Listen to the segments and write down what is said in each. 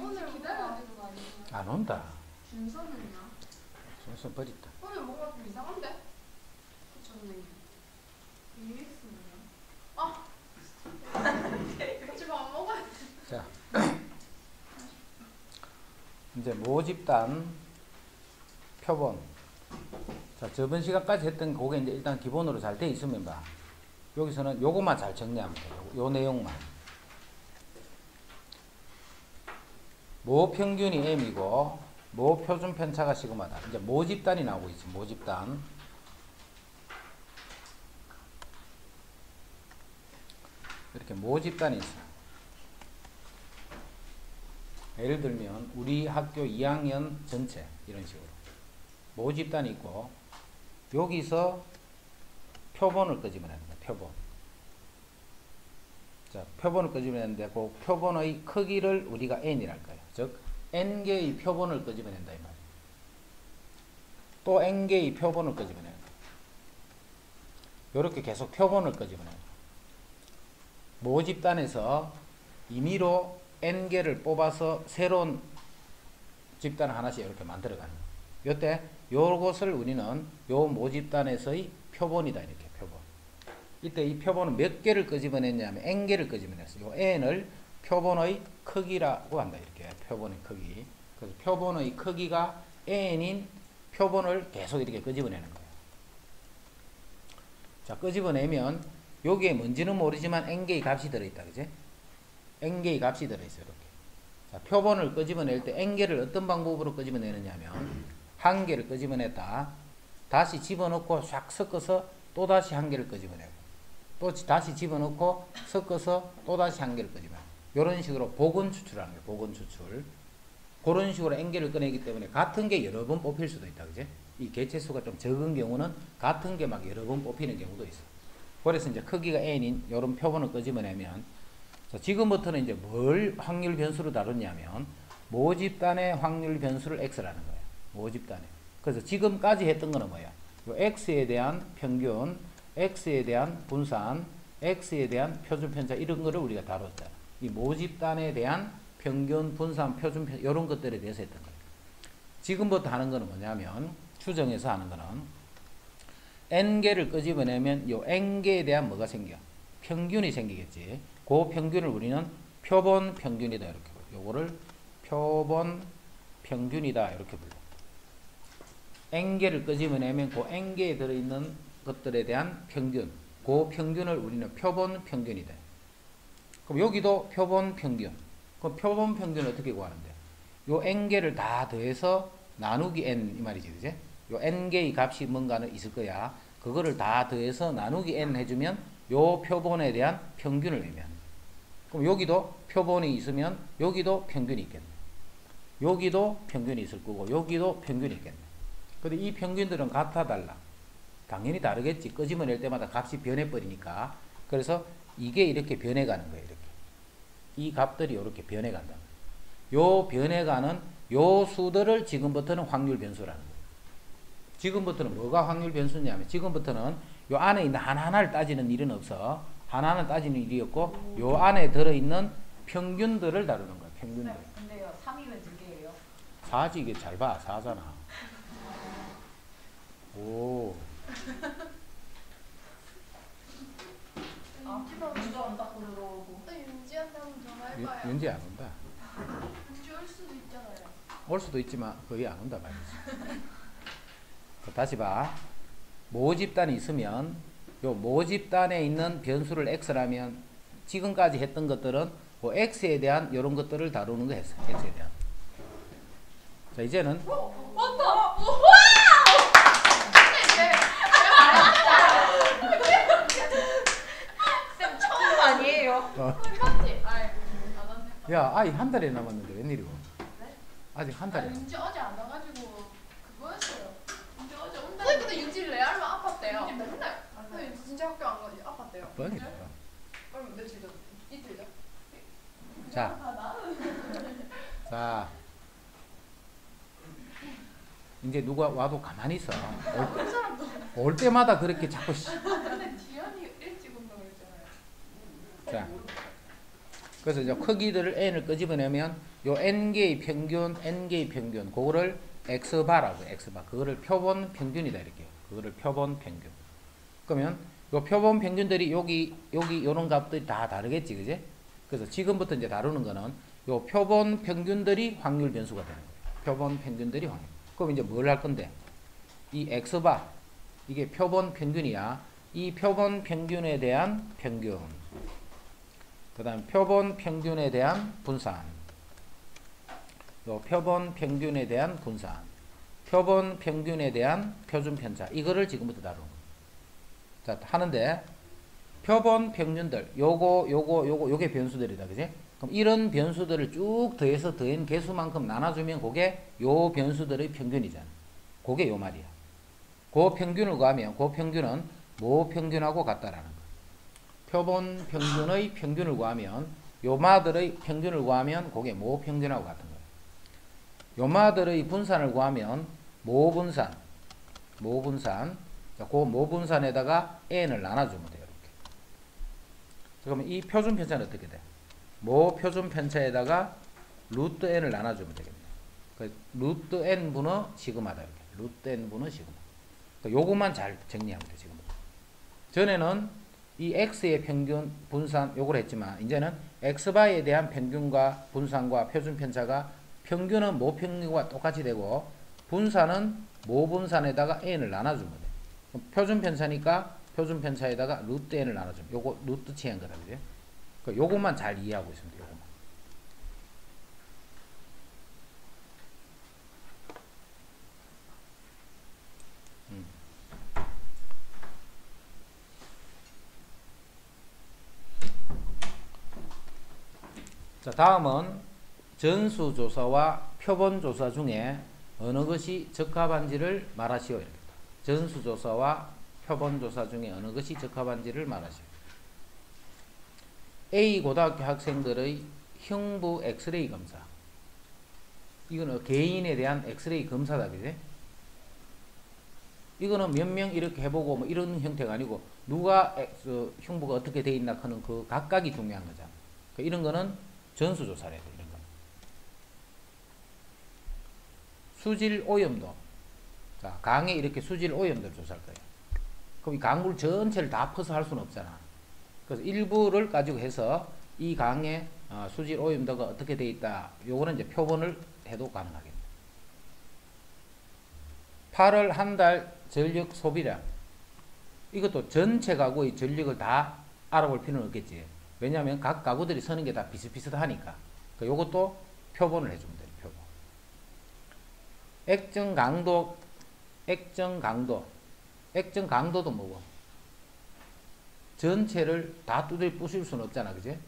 오늘 기다려야 되는 거 아니에요? 안 온다. 준서는요? 순서 버렸다. 오늘 뭔가 좀 이상한데? 그쵸 선생님? EX는요? 아! 같이 밥 먹어야 돼. 자, 이제 모집단 표본. 자, 저번 시간까지 했던 그게 이제 일단 기본으로 잘 돼 있으면 봐. 여기서는 요것만 잘 정리하면 돼. 요 내용만. 모 평균이 m이고 모 표준 편차가 시그마다. 이제 모집단이 나오고 있지. 모집단. 이렇게 모집단이 있어. 예를 들면 우리 학교 2학년 전체 이런 식으로 모집단이 있고 여기서 표본을 끄집어내는 거야. 표본. 자, 표본을 끄집어내는데 그 표본의 크기를 우리가 n이랄 거예요. 즉 n개의 표본을 끄집어낸다 이 말이에요. 또 n개의 표본을 끄집어내는 거예요. 이렇게 계속 표본을 끄집어내는 거예요. 모집단에서 임의로 n개를 뽑아서 새로운 집단을 하나씩 이렇게 만들어가는 거예요. 요때 요것을 우리는 요 모집단에서의 표본이다 이렇게 표본. 이때 이 표본은 몇 개를 끄집어냈냐면 n개를 끄집어냈어요. 요 n을 표본의 크기라고 한다 이렇게 표본의 크기. 그래서 표본의 크기가 n인 표본을 계속 이렇게 끄집어내는 거예요. 자, 끄집어내면 여기에 뭔지는 모르지만 n개의 값이 들어있다 그지? n개의 값이 들어있어요. 이렇게. 자, 표본을 끄집어낼 때 n개를 어떤 방법으로 끄집어내느냐면 한 개를 끄집어냈다. 다시 집어넣고 샥 섞어서 또 다시 한 개를 끄집어내고 또 다시 집어넣고 섞어서 또 다시 한 개를 끄집어내고 이런 식으로 복원 추출하는 거예요. 복원 추출. 그런 식으로 n개를 꺼내기 때문에 같은 게 여러 번 뽑힐 수도 있다. 그지? 이 개체수가 좀 적은 경우는 같은 게 막 여러 번 뽑히는 경우도 있어. 그래서 이제 크기가 n인 이런 표본을 끄집어내면 자, 지금부터는 이제 뭘 확률 변수로 다루냐면 모집단의 확률 변수를 x라는 거예요. 모집단에. 그래서 지금까지 했던 거는 뭐야? 요 x에 대한 평균, x에 대한 분산, x에 대한 표준 편차 이런 거를 우리가 다뤘다. 이 모집단에 대한 평균, 분산, 표준 편차 이런 것들에 대해서 했던 거예요. 지금부터 하는 거는 뭐냐면 추정해서 하는 거는 n개를 끄집어내면 요 n개에 대한 뭐가 생겨? 평균이 생기겠지. 그 평균을 우리는 표본 평균이다 이렇게 불러. 요거를 표본 평균이다 이렇게 불러. n개를 끄집어내면 그 n개에 들어있는 것들에 대한 평균, 그 평균을 우리는 표본 평균이다. 그럼 여기도 표본 평균. 그럼 표본 평균을 어떻게 구하는데? 요 n개를 다 더해서 나누기 n 이 말이지, 그지? 요 n개의 값이 뭔가는 있을 거야. 그거를 다 더해서 나누기 n 해주면 요 표본에 대한 평균을 의미하는 거야. 그럼 여기도 표본이 있으면 여기도 평균이 있겠네. 여기도 평균이 있을 거고 여기도 평균이 있겠네. 근데 이 평균들은 같아 달라? 당연히 다르겠지. 끄집어낼 때마다 값이 변해버리니까. 그래서 이게 이렇게 변해가는 거예요. 이렇게. 이 값들이 이렇게 변해간다. 요 변해가는 요 수들을 지금부터는 확률 변수라는 거예요. 지금부터는 뭐가 확률 변수냐면 지금부터는 요 안에 있는 하나하나를 따지는 일은 없어. 하나는 따지는 일이 없고 요 안에 들어있는 평균들을 다루는 거예요. 평균들. 네, 근데요 3이면 두 개예요. 4지 이게 잘 봐. 4잖아. 오. 문제 안 닦고 들어오고. 윤지한다면 전화해봐요. 윤지 안 온다. 윤지 올 수도 있잖아요. 올 수도 있지만 거의 안 온다 말이지. 다시 봐. 모집단이 있으면 요 모집단에 있는 변수를 x라면 지금까지 했던 것들은 그 x에 대한 이런 것들을 다루는 거 했어. x에 대한. 자, 이제는 맞다! 우와! 쌤 처음 아니에요? 맞지? 아이, 안 왔네. 야, 아이 한 달이 남았는데 웬일이고? 네? 아직 한 아, 달이. 윤지 어제 안 와가지고 그거였어요. 윤지 어제 온다. 근데 윤지 레알로 아팠대요. 윤지 맨날. 근데 윤지 진짜 학교 안 가지 아팠대요. 뻥이다. 그럼 며칠 전? 이틀 전? 자, 자, 이제 누가 와도 가만히 있어. 그 사람도. 올 때마다 그렇게 자꾸 근데 지연이 일찍 온다고 그랬잖아요. 자, 그래서 이제 크기들을 n을 끄집어내면 요 n개의 평균 그거를 x바라고 x바. 그거를 표본 평균이다 이렇게. 그거를 표본 평균. 그러면 요 표본 평균들이 여기 요런 값들이 다 다르겠지, 그지? 그래서 지금부터 이제 다루는 거는 요 표본 평균들이 확률 변수가 되는 거예요. 표본 평균들이 확률. 그럼 이제 뭘 할 건데? 이 x바 이게 표본 평균이야. 이 표본 평균에 대한 평균. 그다음 표본 평균에 대한 분산. 요 표본 평균에 대한 분산. 표본 평균에 대한 표준 편차. 이거를 지금부터 다루는 거예요. 자, 하는데 표본 평균들 요게 변수들이다. 그지? 그럼 이런 변수들을 쭉 더해서 더한 개수만큼 나눠주면 그게 요 변수들의 평균이잖아. 그게 요 말이야. 그 평균을 구하면 그 평균은 뭐 평균하고 같다라는 거. 표본 평균의 평균을 구하면 요마들의 평균을 구하면 그게 뭐 평균하고 같은 거예요. 요마들의 분산을 구하면 모 분산. 자, 그 모분산에다가 n을 나눠주면 돼요. 이렇게. 그러면 이 표준 편차는 어떻게 돼? 모 표준 편차에다가 루트 n을 나눠주면 되겠네요. 그 루트 n 분의 시그마다 이렇게. 루트 n 분의 시그마. 그러니까 요것만 잘 정리하면 돼 지금. 전에는 이 x의 평균 분산 요걸 했지만 이제는 x바에 대한 평균과 분산과 표준 편차가 평균은 모 평균과 똑같이 되고 분산은 모 분산에다가 n을 나눠주면 돼. 표준 편차니까 표준 편차에다가 루트 n을 나눠주면 요거 루트 취한 거다. 그죠? 그러니까 요것만 잘 이해하고 있으면 돼요. 요것만. 자, 다음은 전수조사와 표본조사 중에 어느 것이 적합한지를 말하시오. 이렇게. 전수조사와 표본조사 중에 어느 것이 적합한지를 말하시오. A 고등학교 학생들의 흉부 엑스레이 검사. 이거는 개인에 대한 엑스레이 검사다. 그지? 이거는 몇 명 이렇게 해보고 뭐 이런 형태가 아니고 누가 흉부가 어떻게 돼 있나 하는 그 각각이 중요한 거잖아. 그러니까 이런 거는 전수조사래요. 이런 거. 수질 오염도. 자, 강에 이렇게 수질 오염도를 조사할 거예요. 그럼 이 강물 전체를 다 퍼서 할 수는 없잖아. 그래서 일부를 가지고 해서 이 강의 수질 오염도가 어떻게 돼 있다. 요거는 이제 표본을 해도 가능하겠네. 8월 한 달 전력 소비량. 이것도 전체 가구의 전력을 다 알아볼 필요는 없겠지. 왜냐하면 각 가구들이 쓰는 게 다 비슷비슷하니까. 그러니까 요것도 표본을 해주면 돼요. 표본. 액정 강도도 뭐고? 전체를 다 두드려 부실 수는 없잖아. 그지?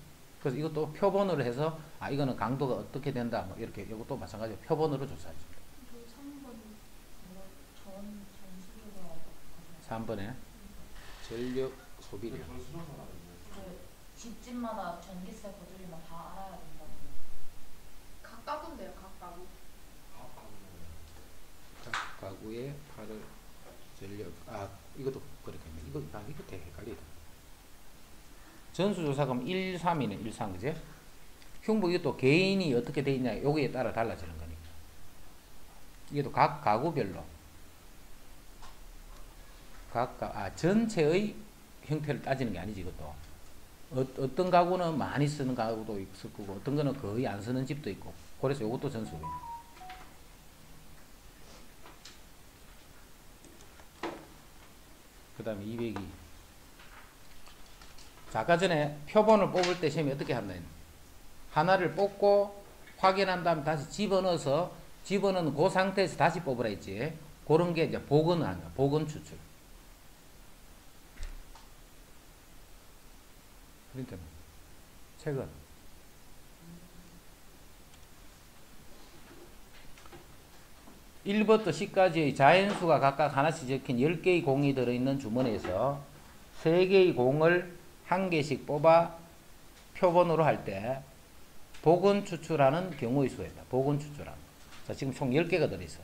그래서 이것도 표본으로 해서 이거는 강도가 어떻게 된다. 뭐 이렇게 이것도 마찬가지로 표본으로 조사해줍니다. 3번에 전력 소비량. 집집마다 전기세 거들리면 다 알아야 된다고. 각 가구인데요, 각 가구. 각 가구의 8월 전력. 이것도 그렇겠네. 이거 되게 헷갈리다. 전수조사 그럼 1, 3이네. 1, 3 그제? 흉부 이것도 개인이 어떻게 돼 있냐 여기에 따라 달라지는 거니까. 이것도 각 가구별로 전체의 형태를 따지는 게 아니지. 이것도 어떤 가구는 많이 쓰는 가구도 있을 거고 어떤 거는 거의 안 쓰는 집도 있고. 그래서 이것도 전수입니다. 그 다음에 202. 자, 아까 전에 표본을 뽑을 때 시험이 어떻게 한다 했나? 하나를 뽑고 확인한 다음에 다시 집어넣은 그 상태에서 다시 뽑으라 했지. 그런 게 이제 복원을 하는 거야. 복원 추출. 프린트는 책은 1부터 10까지의 자연수가 각각 하나씩 적힌 10개의 공이 들어있는 주머니에서 3개의 공을 1개씩 뽑아 표본으로 할 때 복원 추출하는 경우의 수였다. 복원 추출하는. 자, 지금 총 10개가 들어있어.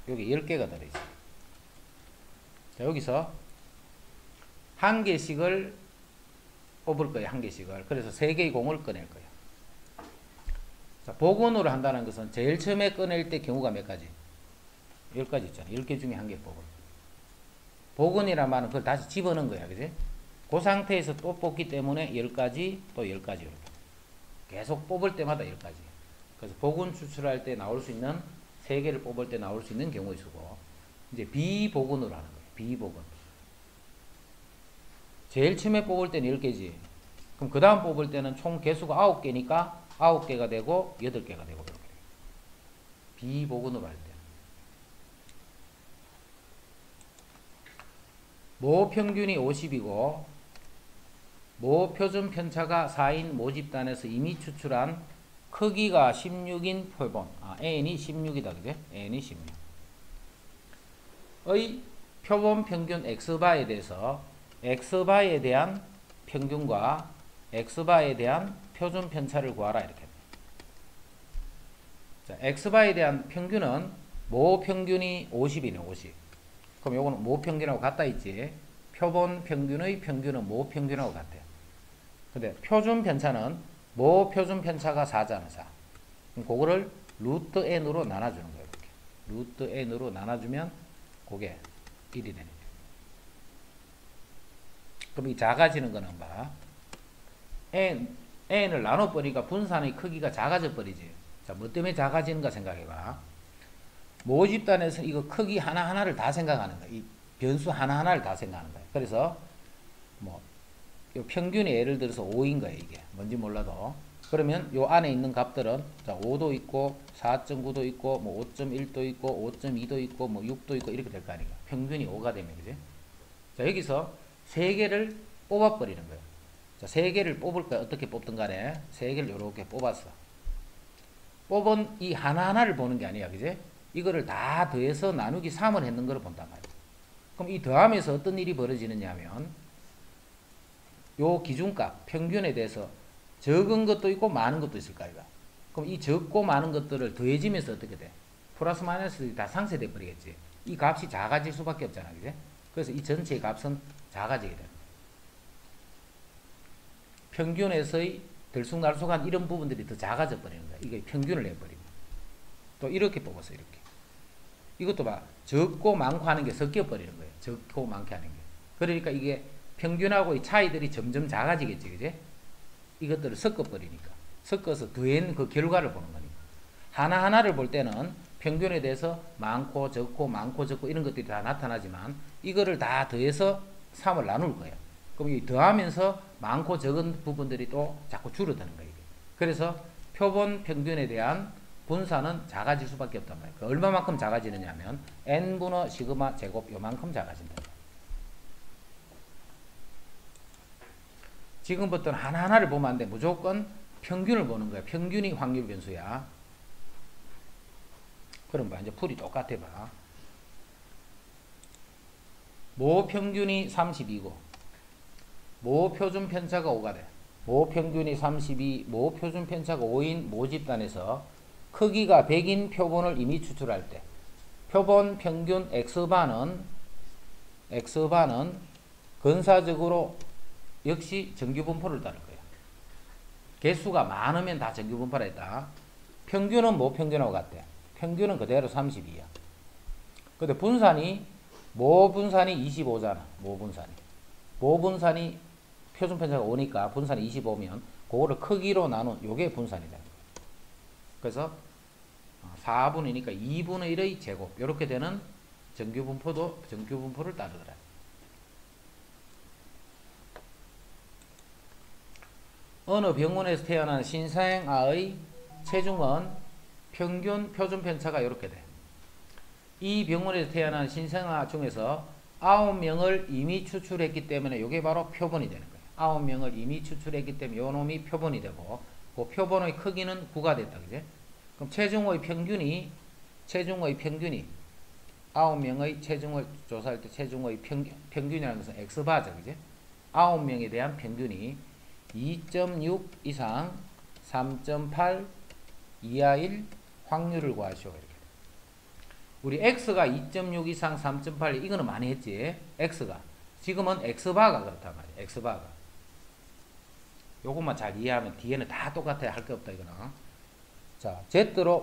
여기 10개가 들어있어. 자, 여기서 1개씩을 뽑을 거예요. 한 개씩을. 그래서 3개의 공을 꺼낼 거예요. 자, 복원으로 한다는 것은 제일 처음에 꺼낼 때 경우가 몇 가지? 10가지 있잖아요. 10개 중에 한 개 뽑을. 복원이란 말은 그걸 다시 집어넣은 거야. 그지? 그 상태에서 또 뽑기 때문에 10가지, 또 10가지 이렇게. 계속 뽑을 때마다 10가지. 그래서 복원 추출할 때 나올 수 있는 3개를 뽑을 때 나올 수 있는 경우의 수고. 이제 비복원으로 하는 거예요. 비복원. 제일 처음에 뽑을 때는 10개지. 그럼 그 다음 뽑을 때는 총 개수가 9개니까 9개가 되고 8개가 되고 이렇게. 비복원으로 할 때. 모 평균이 50이고 모 표준 편차가 4인 모집단에서 이미 추출한 크기가 16인 표본. n이 16이다. 그제? n이 16. 의 표본 평균 x바에 대해서 x바에 대한 평균과 x바에 대한 표준 편차를 구하라 이렇게. 자, x바에 대한 평균은 모 평균이 50이네. 50. 그럼 요거는 모 평균하고 같다 있지. 표본 평균의 평균은 모 평균하고 같아요. 근데 표준 편차는 모 표준 편차가 4잖아. 4. 그럼 그거를 루트 n으로 나눠주는 거예요. 이렇게. 루트 n으로 나눠주면 그게 1이 되는 거예요. 그럼 이 작아지는 거는 봐. n을 나눠버리니까 분산의 크기가 작아져 버리지. 자, 뭐 때문에 작아지는가 생각해봐. 모집단에서 이거 크기 하나하나를 다 생각하는 거야. 이 변수 하나하나를 다 생각하는 거야. 그래서 뭐 평균이 예를 들어서 5인 거야. 이게 뭔지 몰라도. 그러면 요 안에 있는 값들은 자, 5도 있고 4.9도 있고 뭐 5.1도 있고 5.2도 있고 뭐 6도 있고 이렇게 될 거 아니까. 평균이 5가 되면 그지? 자, 여기서 3개를 뽑아 버리는 거예요. 자, 3개를 뽑을 거야. 어떻게 뽑든 간에 3개를 이렇게 뽑았어. 뽑은 이 하나하나를 보는 게 아니야. 그지? 이거를 다 더해서 나누기 3을 했는 걸 본단 말이야. 그럼 이 더하면서 어떤 일이 벌어지느냐 하면 요 기준값, 평균에 대해서 적은 것도 있고 많은 것도 있을 거야. 그럼 이 적고 많은 것들을 더해지면서 어떻게 돼? 플러스 마이너스 다 상쇄돼 버리겠지. 이 값이 작아질 수밖에 없잖아. 그지? 그래서 이 전체의 값은 작아지게 되는 거야. 평균에서의 들쑥날쑥한 이런 부분들이 더 작아져 버리는 거야. 이게 평균을 내버리고. 또 이렇게 뽑았어. 이렇게. 이것도 봐. 적고 많고 하는 게 섞여 버리는 거예요. 적고 많게 하는 게. 그러니까 이게 평균하고 이 차이들이 점점 작아지겠지. 그지? 이것들을 섞어 버리니까. 섞어서 더한 그 결과를 보는 거니까. 하나하나를 볼 때는 평균에 대해서 많고 적고 많고 적고 이런 것들이 다 나타나지만 이거를 다 더해서 3을 나눌 거예요. 그럼 이 더하면서 많고 적은 부분들이 또 자꾸 줄어드는 거예요. 그래서 표본 평균에 대한 분산은 작아질 수밖에 없단 말이에요. 얼마만큼 작아지느냐 하면 n분의 시그마 제곱 요만큼 작아진다. 지금부터는 하나하나를 보면 안 돼. 무조건 평균을 보는 거야. 평균이 확률 변수야. 그럼 봐. 이제 풀이 똑같아 봐. 모 평균이 32고 모 표준 편차가 5가 돼. 모 평균이 32, 모 표준 편차가 5인 모집단에서 크기가 100인 표본을 이미 추출할 때 표본 평균 x바는 근사적으로 역시 정규분포를 따를 거야. 개수가 많으면 다 정규분포라 했다. 평균은 모 평균하고 같대. 평균은 그대로 32야. 근데 분산이 모 분산이 25잖아. 모 분산이 표준 편차가 5니까 분산이 25면 그거를 크기로 나눈 요게 분산이 되는 거야. 그래서 4분이니까 2분의 1의 제곱 이렇게 되는 정규분포를 따르더라. 어느 병원에서 태어난 신생아의 체중은 평균 표준 편차가 이렇게 돼. 이 병원에서 태어난 신생아 중에서 9명을 이미 추출했기 때문에 이게 바로 표본이 되는 거예요. 9명을 이미 추출했기 때문에 요 놈이 표본이 되고 그 표본의 크기는 9가 됐다. 그제? 그럼 체중의 평균이 9명의 체중을 조사할 때 체중의 평균이라는 것은 x바죠. 그제? 9명에 대한 평균이 2.6 이상 3.8 이하일 확률을 구하시오. 이렇게. 우리 x가 2.6 이상 3.8 이거는 많이 했지. x가. 지금은 x바가 그렇단 말이야. x바가. 요것만 잘 이해하면 뒤에는 다 똑같아야 할 게 없다 이거는. 자, Z로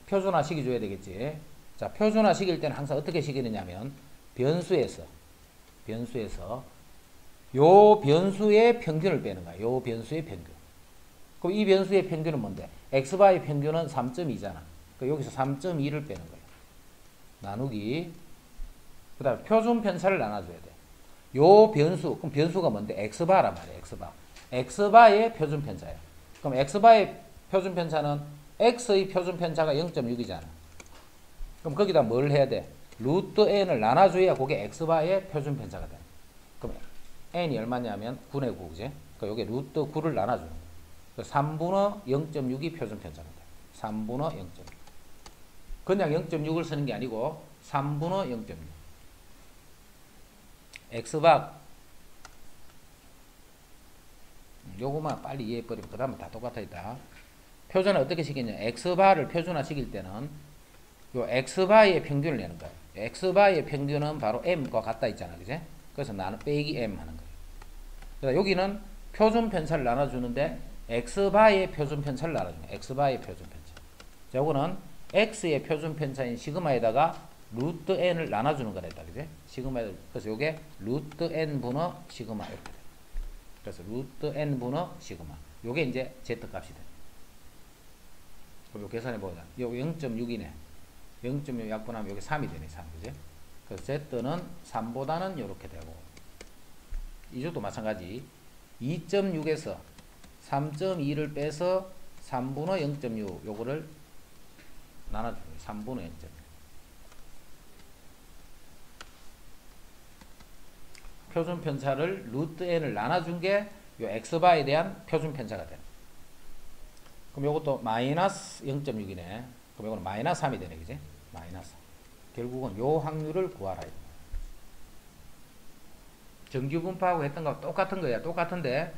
표준화 시켜줘야 되겠지. 자, 표준화 시킬 때는 항상 어떻게 시키느냐면 변수에서 요 변수의 평균을 빼는 거야. 요 변수의 평균. 그럼 이 변수의 평균은 뭔데? x바의 평균은 3.2잖아. 여기서 3.2를 빼는 거야. 나누기. 그 다음에 표준 편차를 나눠줘야 돼. 요 변수, 그럼 변수가 뭔데? x바란 말이야. x바. x바의 표준 편차야. 그럼 x바의 표준 편차는 x의 표준 편차가 0.6이잖아. 그럼 거기다 뭘 해야 돼? 루트 n을 나눠줘야 그게 x바의 표준 편차가 돼. 그럼 n이 얼마냐면 9네 9, 그지? 그러니까 요게 루트 9를 나눠주는 거야. 3분의 0.6이 표준 편차가 돼. 3분의 0.6. 그냥 0.6을 쓰는 게 아니고 3분의 0.6. x바 요거만 빨리 이해해버리면 그 다음에 다 똑같아 있다. 표준화 어떻게 시키냐? x바를 표준화 시킬 때는 요 x바의 평균을 내는 거야. x바의 평균은 바로 m과 같다 있잖아, 그지? 그래서 나는 빼기 m 하는 거야. 그래서 여기는 표준 편차를 나눠주는데 x바의 표준 편차를 나눠주는 거야. x바의 표준 편차. 자, 요거는 x의 표준 편차인 시그마에다가 루트 n을 나눠주는 거랬다, 그지? 시그마에 그래서 요게 루트 n 분의 시그마 이렇게 돼. 그래서 루트 n 분의 시그마. 요게 이제 z 값이 돼. 그럼 요 계산해 보자. 요 0.6이네. 0.6 약분하면 여기 3이 되네, 3. 그지? 그래서 z는 3보다는 요렇게 되고. 이쪽도 마찬가지. 2.6에서 3.2를 빼서 3분의 0.6 요거를 나눠주는 거예요. 3분의 0.6. 표준 편차를 루트 n을 나눠준 게 요 x바에 대한 표준 편차가 되는. 그럼 요것도 마이너스 0.6이네. 그럼 요거는 마이너스 3이 되네, 그지? 마이너스. 결국은 요 확률을 구하라. 정규 분포하고 했던 거하고 똑같은 거야. 똑같은데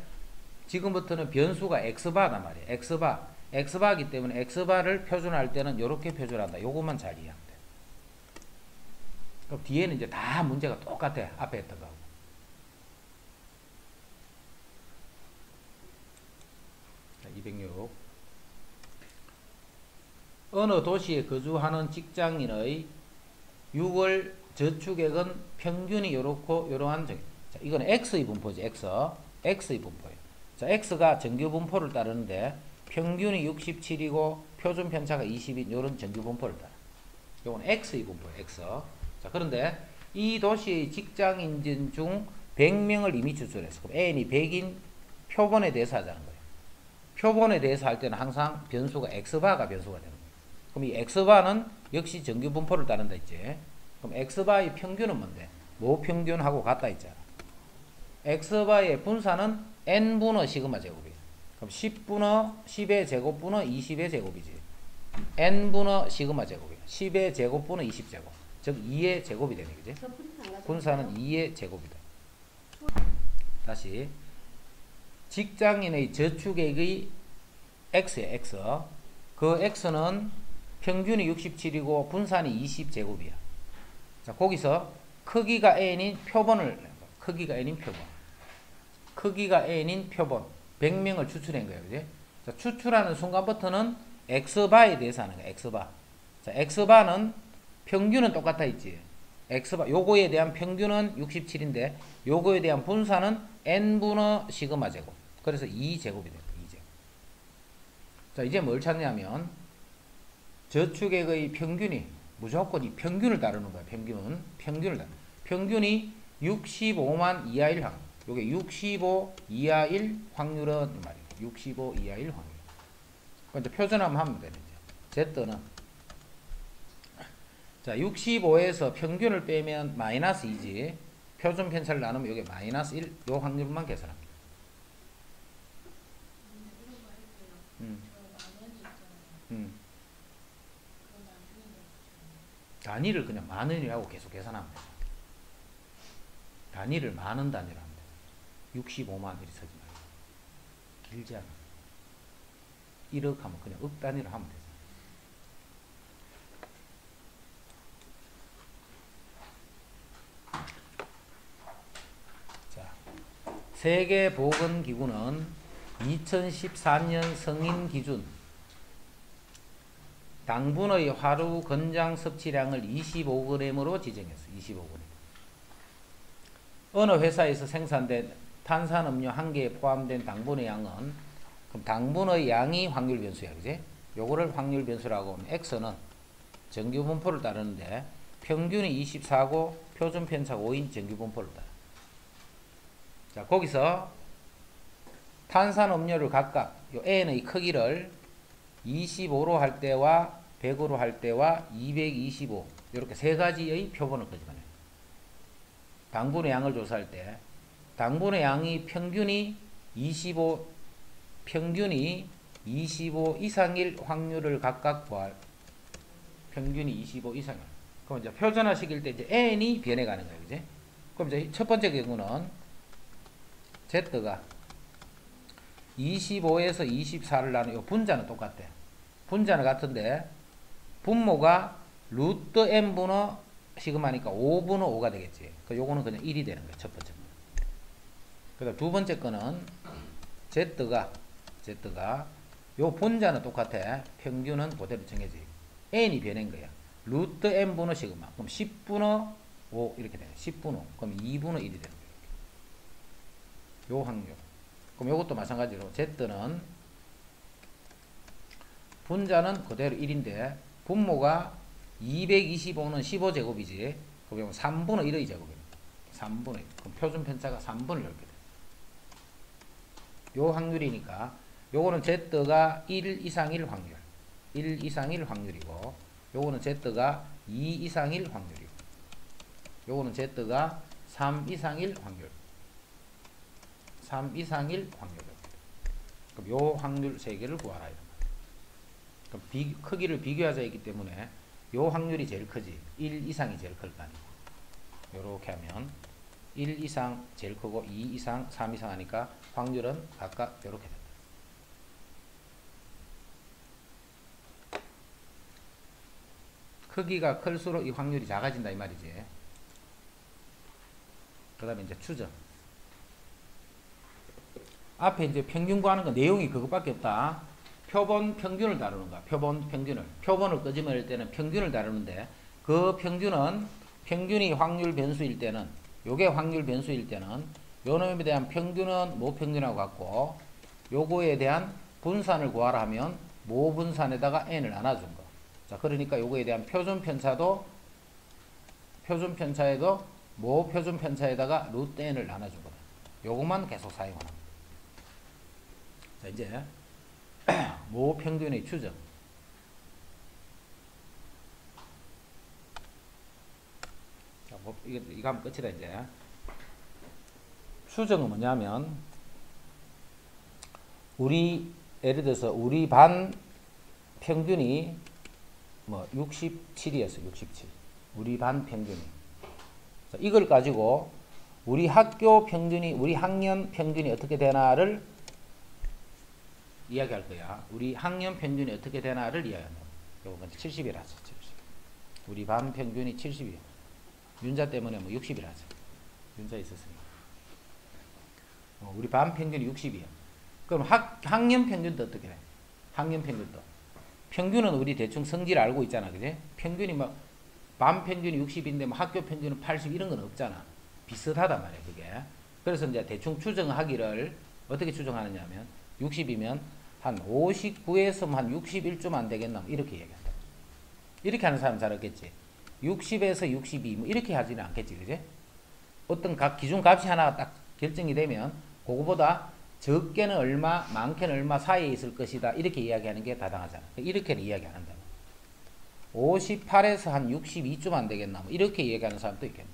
지금부터는 변수가 x바단 말이야. x바. x바이기 때문에 x바를 표준할 때는 요렇게 표준한다. 요것만 잘 이해하면 돼. 그럼 뒤에는 이제 다 문제가 똑같아. 앞에 했던 거하고. 자, 206. 어느 도시에 거주하는 직장인의 6월 저축액은 평균이 요렇고 요러한 정. 자, 이거는 x의 분포지. x의 분포예요. 자, x가 정규 분포를 따르는데 평균이 67이고 표준 편차가 20인 요런 정규 분포를 따라. 요건 x의 분포예요. x. 자, 그런데 이 도시의 직장인진 중 100명을 이미 추출했어. 그럼 n이 100인 표본에 대해서 하자는 거예요. 표본에 대해서 할 때는 항상 변수가 x바가 변수가 되는 거예요. 그럼 이 x바는 역시 정규 분포를 따른다 했지. 그럼 x바의 평균은 뭔데? 모 평균하고 같다 했잖아. x바의 분사는 n분의 시그마 제곱이야. 그럼 10의 제곱분의 20의 제곱이지. n분의 시그마 제곱이야. 10의 제곱분의 20제곱. 즉 2의 제곱이 되네, 그지? 분사는 2의 제곱이다. 다시 직장인의 저축액의 x야, x. 그 x는 평균이 67이고 분산이 20제곱이야. 자, 거기서 크기가 n인 표본을 크기가 n인 표본. 크기가 n인 표본. 100명을 추출한 거예요. 그지? 자, 추출하는 순간부터는 x바에 대해서 하는 거야. x바. 자, x바는 평균은 똑같아 있지. x바 요거에 대한 평균은 67인데 요거에 대한 분산은 n분의 시그마 제곱. 그래서 2제곱이 됩니다. 2제곱. 자, 이제 뭘 찾냐면 저축액의 평균이 무조건 이 평균을 다루는 거야. 평균을 다루. 평균이 65만 이하일 확률. 요게 65 이하일 확률은 말이에요. 65 이하일 확률. 그럼 이제 표준화만 하면 되는 거죠. Z는 자, 65에서 평균을 빼면 마이너스 2지. 표준 편차를 나누면 요게 마이너스 1. 요 확률만 계산합니다. 단위를 그냥 만 원이라고 계속 계산하면 돼요. 단위를 만원 단위로 하면 돼요. 65만 이렇게 쓰지 말고. 길지 않아. 1억 하면 그냥 억 단위로 하면 되죠. 자, 세계보건기구는 2014년 성인 기준 당분의 하루 권장 섭취량을 25g으로 지정했어. 25g. 어느 회사에서 생산된 탄산음료 한 개에 포함된 당분의 양은, 그럼 당분의 양이 확률 변수야, 그지? 요거를 확률 변수라고 하면 X는 정규 분포를 따르는데 평균이 24고 표준 편차가 5인 정규 분포를 따라. 자, 거기서 탄산음료를 각각 요 N의 크기를 25로 할 때와 100으로 할 때와 225 이렇게 세 가지의 표본을 끄집어내. 당분의 양을 조사할 때 당분의 양이 평균이 25 이상일 확률을 각각 구할. 평균이 25 이상일. 그럼 이제 표준화 시킬 때 이제 N이 변해가는 거예요, 그지? 그럼 이제 첫 번째 경우는 Z가 25에서 24를 나누고 분자는 똑같대. 분자는 같은데 분모가 루트 n분의 시그마니까 5분의 5가 되겠지. 그 요거는 그냥 1이 되는 거야. 첫 번째 거. 그다음 두 번째 거는 Z가 요 분자는 똑같아. 평균은 그대로 정해져 있고 n이 변한 거야. 루트 n분의 시그마. 그럼 10분의 5 이렇게 되네. 10분의 5. 그럼 2분의 1이 되는 거야. 요 확률. 그럼 요것도 마찬가지로 Z는 분자는 그대로 1인데 분모가 225는 15제곱이지. 그러면 3분의 1의 제곱입니다. 3분의 1. 그럼 표준 편차가 3분의 10개 돼. 요 확률이니까 요거는 Z가 1 이상일 확률. 1 이상일 확률이고 요거는 Z가 2 이상일 확률이고 요거는 Z가 3 이상일 확률. 3 이상일 확률입니다. 그럼 요 확률 세 개를 구하라. 그럼 크기를 비교하자 했기 때문에 요 확률이 제일 크지. 1 이상이 제일 클 거 아니고. 요렇게 하면 1 이상 제일 크고 2 이상, 3 이상 하니까 확률은 각각 요렇게 된다. 크기가 클수록 이 확률이 작아진다 이 말이지. 그 다음에 이제 추정. 앞에 이제 평균 구하는 거 내용이 그것밖에 없다. 표본 평균을 다루는 거야. 표본 평균을. 표본을 끄집어낼 때는 평균을 다루는데 그 평균은 평균이 확률 변수일 때는 요게 확률 변수일 때는 요 놈에 대한 평균은 모 평균하고 같고 요거에 대한 분산을 구하라 하면 모 분산에다가 n을 나눠준 거. 자, 그러니까 요거에 대한 표준 편차도 표준 편차에도 모 표준 편차에다가 루트 n을 나눠준 거다. 요것만 계속 사용하는 거. 자, 이제 모 평균의 추정. 자, 뭐, 이거 하면 끝이다, 이제. 추정은 뭐냐면, 예를 들어서, 우리 반 평균이, 67이었어, 67. 우리 반 평균이. 자, 이걸 가지고, 우리 학교 평균이, 우리 학년 평균이 어떻게 되나를 이야기할 거야. 우리 학년 평균이 어떻게 되나를 이야기한다. 요거 먼저 70이라서 70. 우리 반 평균이 70이야. 윤자 때문에 60이라서. 윤자 있었으니까. 우리 반 평균이 60이야. 그럼 학년 평균도 어떻게 해? 학년 평균도. 평균은 우리 대충 성질 알고 있잖아. 그지? 평균이 반 평균이 60인데 학교 평균은 80 이런 건 없잖아. 비슷하단 말이야, 그게. 그래서 이제 대충 추정하기를 어떻게 추정하느냐 하면 60이면 한 59에서 한 61좀 안 되겠나? 이렇게 얘기한다. 이렇게 하는 사람 잘 없겠지. 60에서 62, 이렇게 하지는 않겠지, 그지? 어떤 각 기준 값이 하나 딱 결정이 되면, 그거보다 적게는 얼마, 많게는 얼마 사이에 있을 것이다. 이렇게 이야기하는 게 타당하잖아. 이렇게는 이야기 안 한다. 58에서 한 62좀 안 되겠나? 이렇게 얘기하는 사람도 있겠네.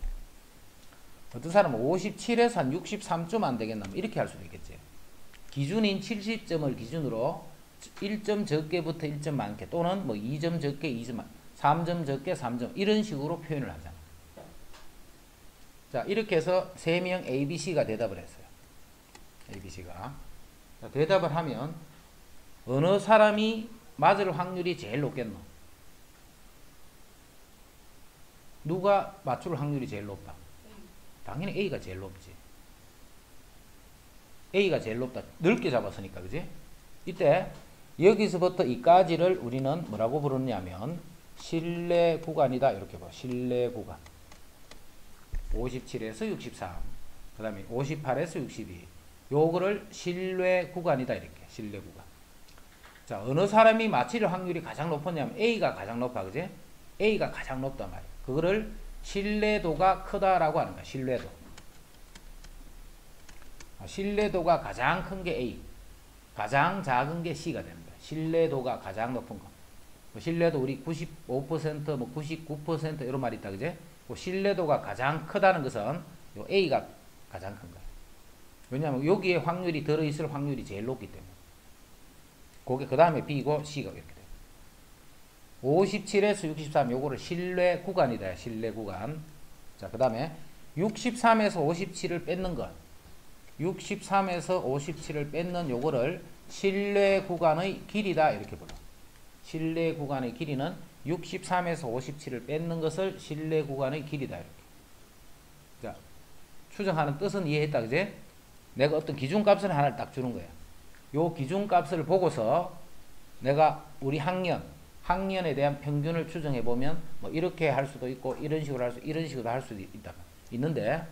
어떤 사람은 57에서 한 63좀 안 되겠나? 이렇게 할 수도 있겠지. 기준인 70점을 기준으로 1점 적게부터 1점 많게 또는 2점 적게 2점 많게 3점 적게 3점 이런 식으로 표현을 하잖아. 자, 이렇게 해서 3명 ABC가 대답을 했어요. ABC가. 자, 대답을 하면 어느 사람이 맞을 확률이 제일 높겠노? 누가 맞출 확률이 제일 높다? 당연히 A가 제일 높지. A가 제일 높다. 넓게 잡았으니까, 그지? 이때 여기서부터 이까지를 우리는 뭐라고 부르냐면 신뢰 구간이다. 이렇게 봐. 신뢰 구간. 57에서 63. 그 다음에 58에서 62. 요거를 신뢰 구간이다. 이렇게. 신뢰 구간. 자, 어느 사람이 맞힐 확률이 가장 높았냐면 A가 가장 높아. 그지? A가 가장 높단 말이야. 그거를 신뢰도가 크다라고 하는 거야. 신뢰도. 신뢰도가 가장 큰 게 A. 가장 작은 게 C가 되는 거야. 신뢰도가 가장 높은 거. 신뢰도 우리 95%, 뭐 99% 이런 말이 있다. 그지? 신뢰도가 가장 크다는 것은 요 A가 가장 큰 거야. 왜냐하면 여기에 확률이 들어있을 확률이 제일 높기 때문에. 그게 그 다음에 B고 C가 이렇게 돼요. 57에서 63 요거를 신뢰 구간이다. 신뢰 구간. 자, 그 다음에 63에서 57을 뺏는 것. 63에서 57을 뺏는 요거를 신뢰 구간의 길이다. 이렇게 불러. 신뢰 구간의 길이는 63에서 57을 뺏는 것을 신뢰 구간의 길이다. 이렇게. 자, 추정하는 뜻은 이해했다. 그제? 내가 어떤 기준값을 하나를 딱 주는 거야. 요 기준값을 보고서 내가 우리 학년에 대한 평균을 추정해 보면 뭐 이렇게 할 수도 있고 이런 식으로 할 수도 있다. 있는데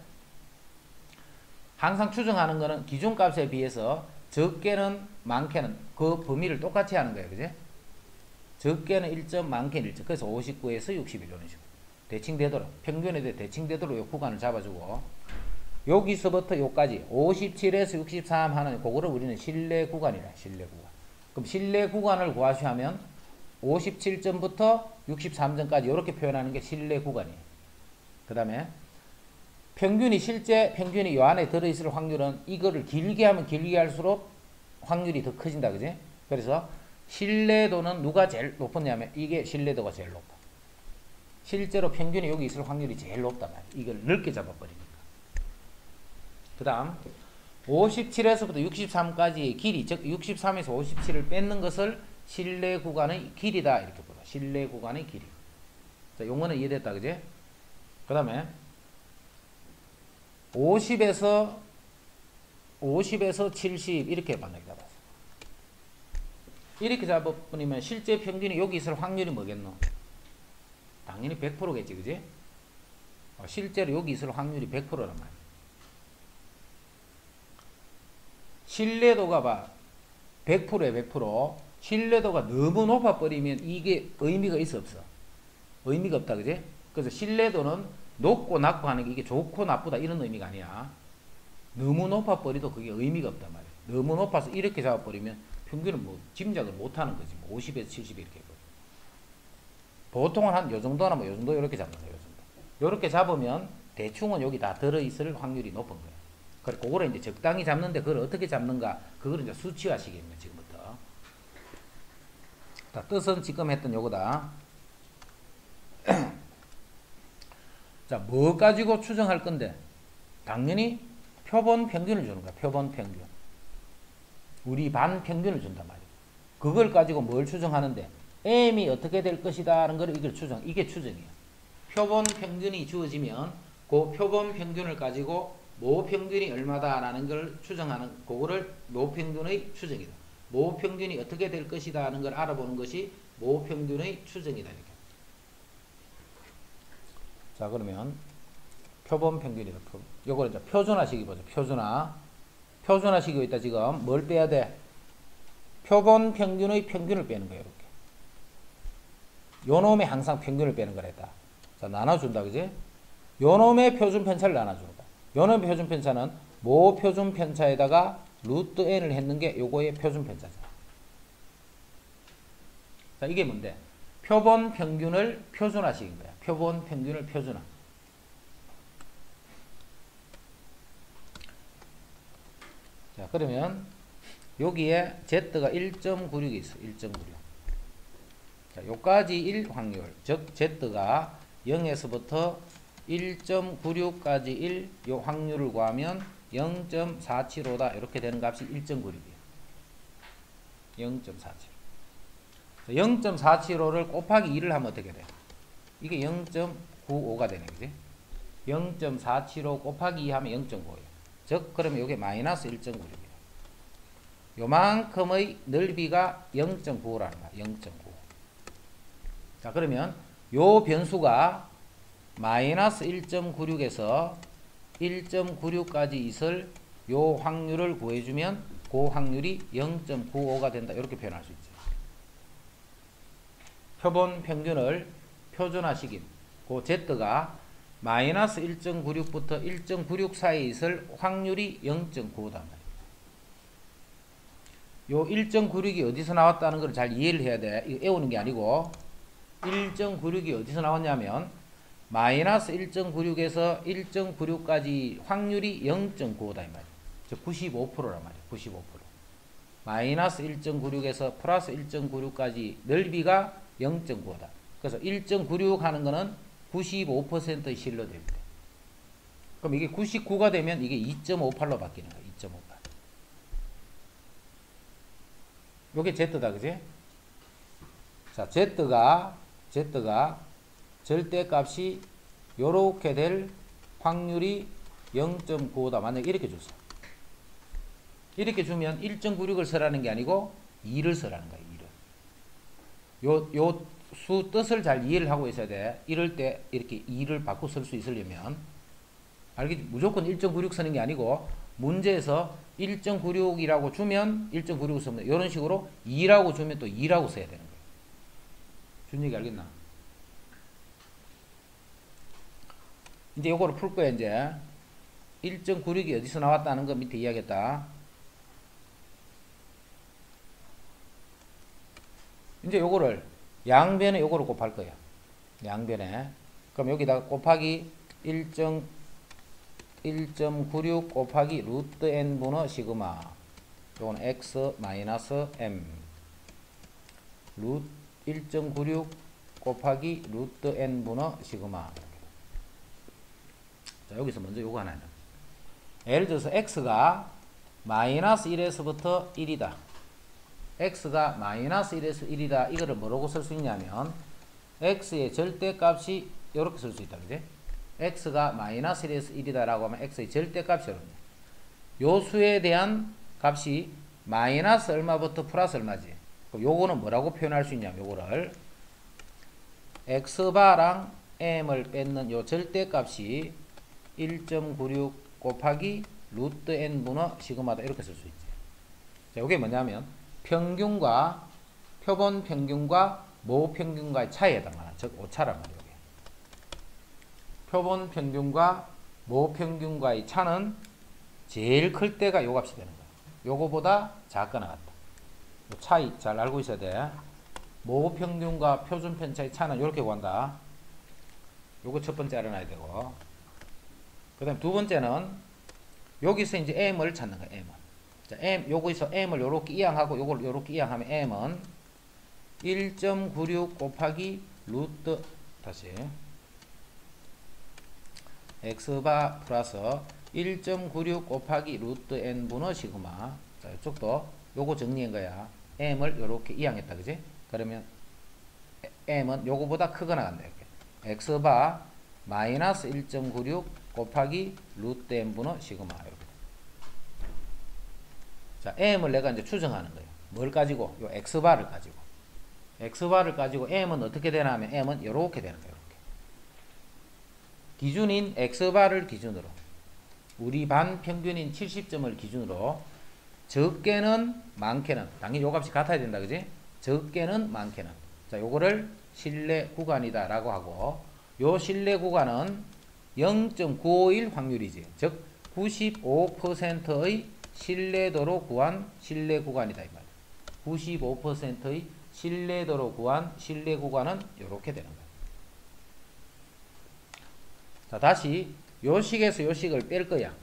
항상 추정하는 거는 기준값에 비해서 적게는 많게는 그 범위를 똑같이 하는 거예요. 그지? 적게는 1점, 많게는 1점. 그래서 59에서 61 이런 식으로. 대칭되도록, 평균에 대해 대칭되도록 요 구간을 잡아주고, 여기서부터 요까지 57에서 63 하는 그거를 우리는 신뢰 구간이라. 신뢰 구간. 그럼 신뢰 구간을 구하시면 57점부터 63점까지 이렇게 표현하는 게 신뢰 구간이에요. 그 다음에 실제 평균이 요 안에 들어있을 확률은 이거를 길게 하면 길게 할수록 확률이 더 커진다. 그지? 그래서 신뢰도는 누가 제일 높았냐면 이게 신뢰도가 제일 높아. 실제로 평균이 여기 있을 확률이 제일 높단 말이야. 이걸 넓게 잡아버리니까. 그 다음 57에서부터 63까지의 길이, 즉 63에서 57을 뺏는 것을 신뢰 구간의 길이다. 이렇게 불러. 신뢰 구간의 길이. 자, 용어는 이해됐다. 그지? 그 다음에 50에서 70 이렇게 만나게 잡았어. 이렇게 잡아버리면 실제 평균이 여기 있을 확률이 뭐겠노? 당연히 100%겠지. 그지? 실제로 여기 있을 확률이 100%란 말이야. 신뢰도가 봐. 100%에 100%. 신뢰도가 너무 높아버리면 이게 의미가 있어 없어? 의미가 없다. 그지? 그래서 신뢰도는 높고 낮고 하는 게 이게 좋고 나쁘다 이런 의미가 아니야. 너무 높아버리도 그게 의미가 없단 말이야. 너무 높아서 이렇게 잡아버리면 평균은 뭐 짐작을 못하는 거지. 뭐 50에서 70 이렇게. 보통은 한 요 정도나 뭐 요 정도 이렇게 잡는 거예요. 요 정도. 이렇게 잡으면 대충은 여기 다 들어있을 확률이 높은 거예요. 그래, 그거를 이제 적당히 잡는데 그걸 어떻게 잡는가? 그거를 이제 수치화시키면 지금부터. 자, 뜻은 지금 했던 요거다. 자, 뭐 가지고 추정할 건데? 당연히 표본 평균을 주는 거야. 표본 평균. 우리 반 평균을 준단 말이야. 그걸 가지고 뭘 추정하는데? M이 어떻게 될 것이다 하는 걸 이걸 추정. 이게 추정이야. 표본 평균이 주어지면 그 표본 평균을 가지고 모 평균이 얼마다라는 걸 추정하는 그거를 모 평균의 추정이다. 모 평균이 어떻게 될 것이다 하는 걸 알아보는 것이 모 평균의 추정이다. 이렇게. 자, 그러면 표본 평균이다. 요걸 이제 표준화식이 보죠. 표준화식이 있다. 지금 뭘 빼야 돼? 표본 평균의 평균을 빼는 거예요. 이렇게. 요 놈에 항상 평균을 빼는 거랬다. 자, 나눠준다. 그지? 요 놈의 표준 편차를 나눠준다. 요 놈의 표준 편차는 모 표준 편차에다가 루트 n을 했는 게 요거의 표준 편차죠. 자, 이게 뭔데? 표본 평균을 표준화식인 거야. 표본 평균을 표준화. 자, 그러면 여기에 Z가 1.96이 있어. 1.96. 자, 요까지 1 확률. 즉 Z가 0에서부터 1.96까지 1, 요 확률을 구하면 0.475다. 이렇게 되는 값이 1.96이에요. 0.475. 0.475를 곱하기 2를 하면 어떻게 돼? 이게 0.95가 되네. 그지? 0.475 곱하기 2 하면 0.95예요. 즉, 그러면 이게 마이너스 1.96이에요. 요만큼의 넓이가 0.95라는 거야. 0.95. 자, 그러면 요 변수가 마이너스 1.96에서 1.96까지 있을 요 확률을 구해주면 그 확률이 0.95가 된다. 이렇게 표현할 수 있죠. 표본 평균을 표준화시킨 그 Z가 마이너스 1.96부터 1.96 사이에 있을 확률이 0.95단 말이에요. 요 1.96이 어디서 나왔다는 걸 잘 이해를 해야 돼. 이거 외우는 게 아니고 1.96이 어디서 나왔냐면 마이너스 1.96에서 1.96까지 확률이 0.95다 이 말이에요. 즉 95%란 말이에요. 95%. 마이너스 1.96에서 플러스 1.96까지 넓이가 0.95다. 그래서 1.96 하는 거는 95%의 신뢰도입니다. 그럼 이게 99가 되면 이게 2.58로 바뀌는 거예요. 2.58. 요게 Z다, 그지? 자, Z가 절대값이 요렇게 될 확률이 0.95다. 만약에 이렇게 줬어. 이렇게 주면 1.96을 써라는 게 아니고 2를 써라는 거야. 2를. 요 수 뜻을 잘 이해를 하고 있어야 돼. 이럴 때 이렇게 2를 바꿔 쓸 수 있으려면 알겠지? 무조건 1.96 쓰는 게 아니고 문제에서 1.96이라고 주면 1.96을 쓰면 돼. 이런 식으로 2라고 주면 또 2라고 써야 되는 거야. 준 얘기 알겠나? 이제 요거를 풀 거야. 이제 1.96이 어디서 나왔다는 거 밑에 이야기했다. 이제 요거를 양변에 요거를 곱할 거예요. 양변에. 그럼 여기다가 곱하기 1.96 곱하기 루트 n 분의 시그마. 요건 x 마이너스 m. 루트 1.96 곱하기 루트 n 분의 시그마. 자, 여기서 먼저 요거 하나. 예를 들어서 x가 마이너스 1에서부터 1이다. x가 마이너스 1에서 1이다. 이거를 뭐라고 쓸 수 있냐면 x의 절대값이 이렇게 쓸 수 있다. 그지? x가 마이너스 1에서 1이다 라고 하면 x의 절대값이 이렇게. 요 수에 대한 값이 마이너스 얼마부터 플러스 얼마지? 그럼 요거는 뭐라고 표현할 수 있냐면 요거를 x바랑 m을 뺏는 요 절대값이 1.96 곱하기 루트 n 분의 시그마다 이렇게 쓸 수 있지. 자, 요게 뭐냐면 평균과 표본 평균과 모 평균과의 차이에 해당하는 즉 오차란 말이에요. 표본 평균과 모 평균과의 차는 제일 클 때가 요 값이 되는 거예요. 요거보다 작거나 같다. 요 차이 잘 알고 있어야 돼. 모 평균과 표준 편차의 차는 이렇게 구한다. 요거 첫 번째 알아놔야 되고, 그 다음 두 번째는 여기서 이제 m을 찾는 거예요. m은. 자, 요거에서 m을 요렇게 이항하고 요걸 요렇게 이항하면 m은 1.96 곱하기 루트 다시 x바 플러스 1.96 곱하기 루트 n 분의 시그마. 자, 이쪽도 요거 정리한 거야. m을 요렇게 이항했다. 그지? 그러면 m은 요거보다 크거나 같네. 이렇게. x바 마이너스 1.96 곱하기 루트 n 분의 시그마. 이렇게. 자, m을 내가 이제 추정하는 거예요. 뭘 가지고? 요 x바를 가지고. x바를 가지고 m은 어떻게 되나 하면 m은 요렇게 되는 거예요. 이렇게. 기준인 x바를 기준으로 우리 반 평균인 70점을 기준으로 적게는 많게는 당연히 요 값이 같아야 된다. 그지? 적게는 많게는. 자, 요거를 신뢰 구간이다 라고 하고, 요 신뢰 구간은 0.951 확률이지. 즉 95%의 신뢰도로 구한 신뢰 구간이다 이 말이야. 95%의 신뢰도로 구한 신뢰 구간은 이렇게 되는 거야. 자, 다시 요 식에서 요 식을 뺄 거야.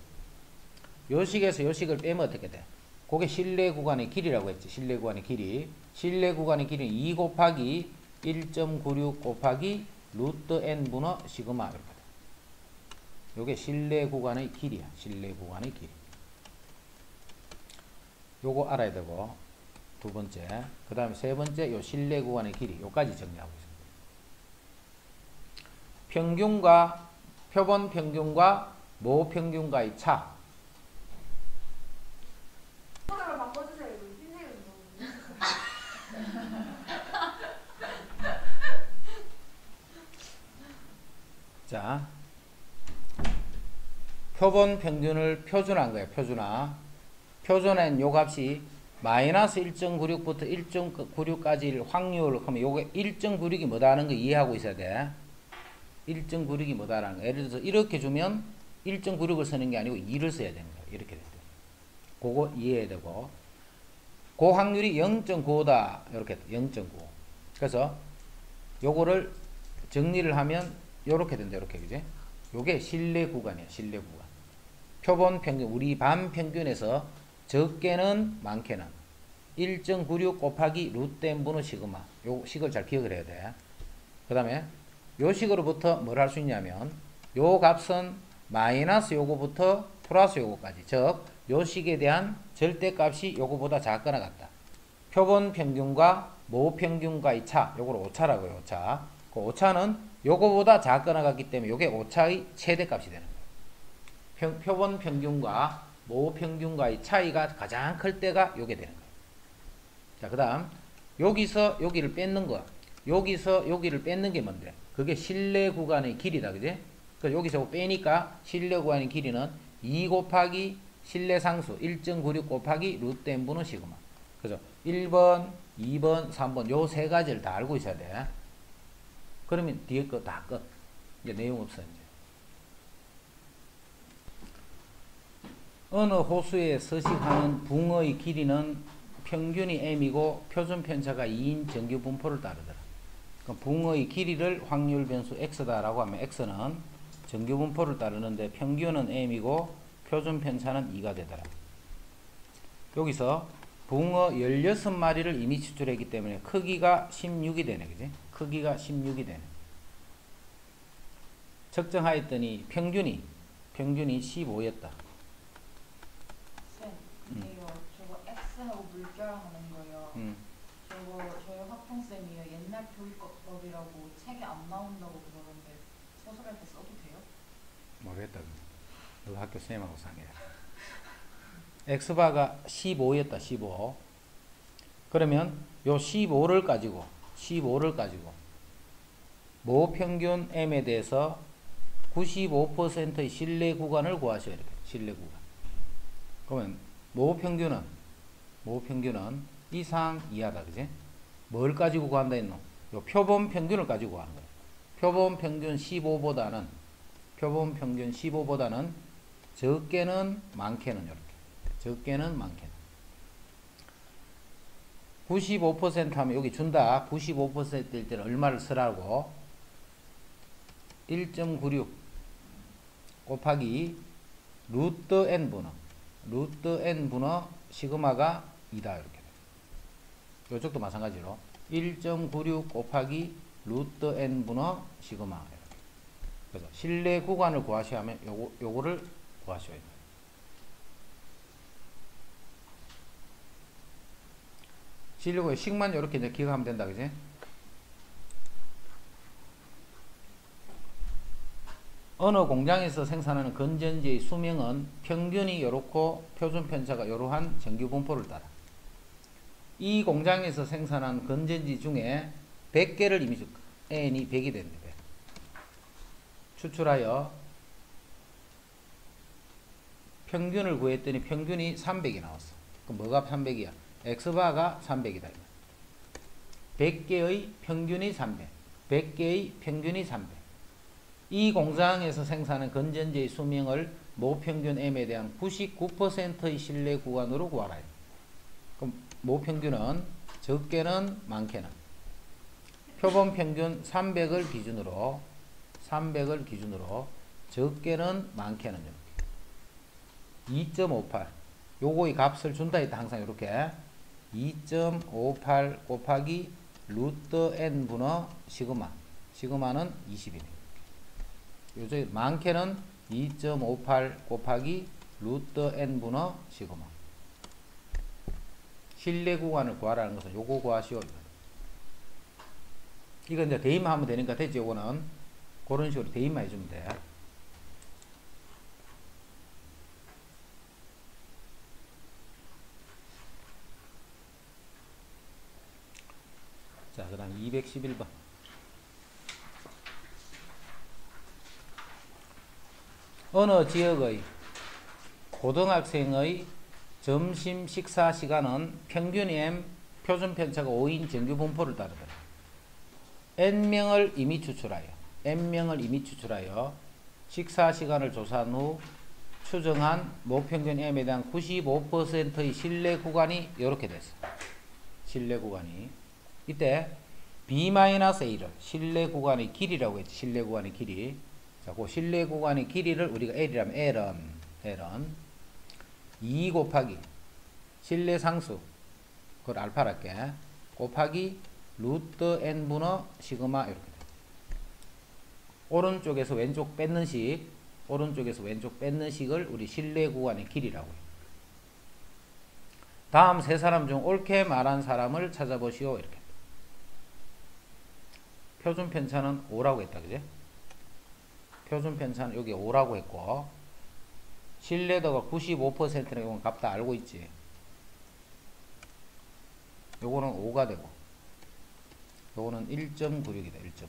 요 식에서 요 식을 빼면 어떻게 돼? 그게 신뢰 구간의 길이라고 했지. 신뢰 구간의 길이. 신뢰 구간의 길이는 2 곱하기 1.96 곱하기 루트 n 분의 시그마 이렇게 돼. 요게 신뢰 구간의 길이야. 신뢰 구간의 길이. 요거 알아야 되고, 두 번째, 그 다음에 세 번째, 요 신뢰 구간의 길이, 요까지 정리하고 있습니다. 평균과, 표본 평균과 모 평균과의 차. 번호를 바꿔주세요. 자, 표본 평균을 표준화한 거예요. 표준화한 요 값이 마이너스 1.96부터 1.96까지일 확률 하면 요게 1.96이 뭐다 하는 거 이해하고 있어야 돼. 1.96이 뭐다 하는 거. 예를 들어서 이렇게 주면 1.96을 쓰는 게 아니고 2를 써야 되는 거예요. 이렇게 될 때. 그거 이해해야 되고. 그 확률이 0.95다. 이렇게 0.95. 그래서 요거를 정리를 하면 요렇게 된다. 이렇게 그지? 요게 신뢰 구간이에요. 신뢰 구간. 표본 평균, 우리 반 평균에서 적게는 많게는 1.96 곱하기 루트 n분의 시그마. 요 식을 잘 기억을 해야 돼. 그 다음에 요 식으로부터 뭘 할 수 있냐면 요 값은 마이너스 요거부터 플러스 요거까지. 즉, 요 식에 대한 절대값이 요거보다 작거나 같다. 표본 평균과 모 평균과의 차, 요걸 오차라고요. 오차. 그 오차는 요거보다 작거나 같기 때문에 요게 오차의 최대값이 되는 거예요. 표본 평균과 모 평균과의 차이가 가장 클 때가 요게 되는 거예요. 자, 그 다음 여기서 여기를 뺏는 거, 여기서 여기를 뺏는 게 뭔데? 그게 신뢰 구간의 길이다. 그지? 그래서 여기서 빼니까 신뢰 구간의 길이는 2 곱하기 신뢰 상수 1.96 곱하기 루트 n분의 시그마. 그래서 1번, 2번, 3번 요 세 가지를 다 알고 있어야 돼. 그러면 뒤에 거 다 끝. 이제 내용 없어 이제. 어느 호수에 서식하는 붕어의 길이는 평균이 m이고 표준 편차가 2인 정규 분포를 따르더라. 그러니까 붕어의 길이를 확률 변수 x다라고 하면 x는 정규 분포를 따르는데 평균은 m이고 표준 편차는 2가 되더라. 여기서 붕어 16마리를 이미 추출했기 때문에 크기가 16이 되네. 그지? 크기가 16이 되네. 측정하였더니 평균이 15였다. 쌤, 근데요, 저거 X하고 물결하는 거요. 저희 학평쌤이요. 옛날 교육법이라고 책에 안 나온다고 그러는데 소설할 때 써도 돼요? 모르겠다. 너 학교 선생님하고 상해. X바가 15였다. 15. 그러면 요 15를 가지고 모 평균 M에 대해서 95%의 신뢰 구간을 구하셔야 돼요. 신뢰 구간. 그러면 모 평균은 이상 이하다. 그지? 뭘 가지고 구한다 했노? 요 표본 평균을 가지고 구하는 거예요. 표본 평균 15보다는 적게는 많게는 이렇게. 적게는 많게는. 95% 하면 여기 준다. 95%일 때는 얼마를 쓰라고? 1.96 곱하기 루트 n분의 시그마가 2다. 이렇게. 이쪽도 마찬가지로 1.96 곱하기 루트 n분의 시그마. 이렇게. 그래서 신뢰 구간을 구하셔야 하면 요거를 구하셔야 돼요. 신뢰 구간 식만 이렇게 이제 기억하면 된다. 그지? 어느 공장에서 생산하는 건전지의 수명은 평균이 요렇고 표준 편차가 요러한 정규 분포를 따라. 이 공장에서 생산한 건전지 중에 100개를 이미 줄까? N이 100이 됩니다. 추출하여 평균을 구했더니 평균이 300이 나왔어. 그럼 뭐가 300이야? X바가 300이다. 100개의 평균이 300. 100개의 평균이 300. 이 공장에서 생산한 건전지의 수명을 모평균 M에 대한 99%의 신뢰 구간으로 구하라. 그럼 모평균은 적게는 많게는 표본 평균 300을 기준으로 적게는 많게는 이렇게 2.58 요거의 값을 준다 했다. 항상 이렇게 2.58 곱하기 루트 n분의 시그마는 20이네. 요즘 많게는 2.58 곱하기 루트 n분의 시그마. 신뢰 구간을 구하라는 것은 요거 구하시오. 이건 이제 대입만 하면 되니까 됐지. 요거는 그런 식으로 대입만 해주면 돼. 자, 그 다음 211번. 어느 지역의 고등학생의 점심 식사 시간은 평균 m 표준 편차가 5인 정규 분포를 따르더라. n명을 이미 추출하여 식사 시간을 조사한 후 추정한 모평균 m에 대한 95%의 신뢰 구간이 이렇게 됐어. 신뢰 구간이 이때 b-a를 신뢰 구간의 길이라고 했지. 신뢰 구간의 길이. 자, 그 신뢰 구간의 길이를 우리가 L이라면 L은 2 곱하기 신뢰 상수, 그걸 알파랄게, 곱하기 루트 n분의 시그마 이렇게 돼. 오른쪽에서 왼쪽 뺏는 식을 우리 신뢰 구간의 길이라고 해요. 다음 세 사람 중 옳게 말한 사람을 찾아보시오. 이렇게. 표준 편차는 5라고 했다. 그제? 표준 편차는 여기 5라고 했고, 신뢰도가 95%는 이건 값 다 알고 있지. 요거는 5가 되고, 요거는 1.96이다. 1.96.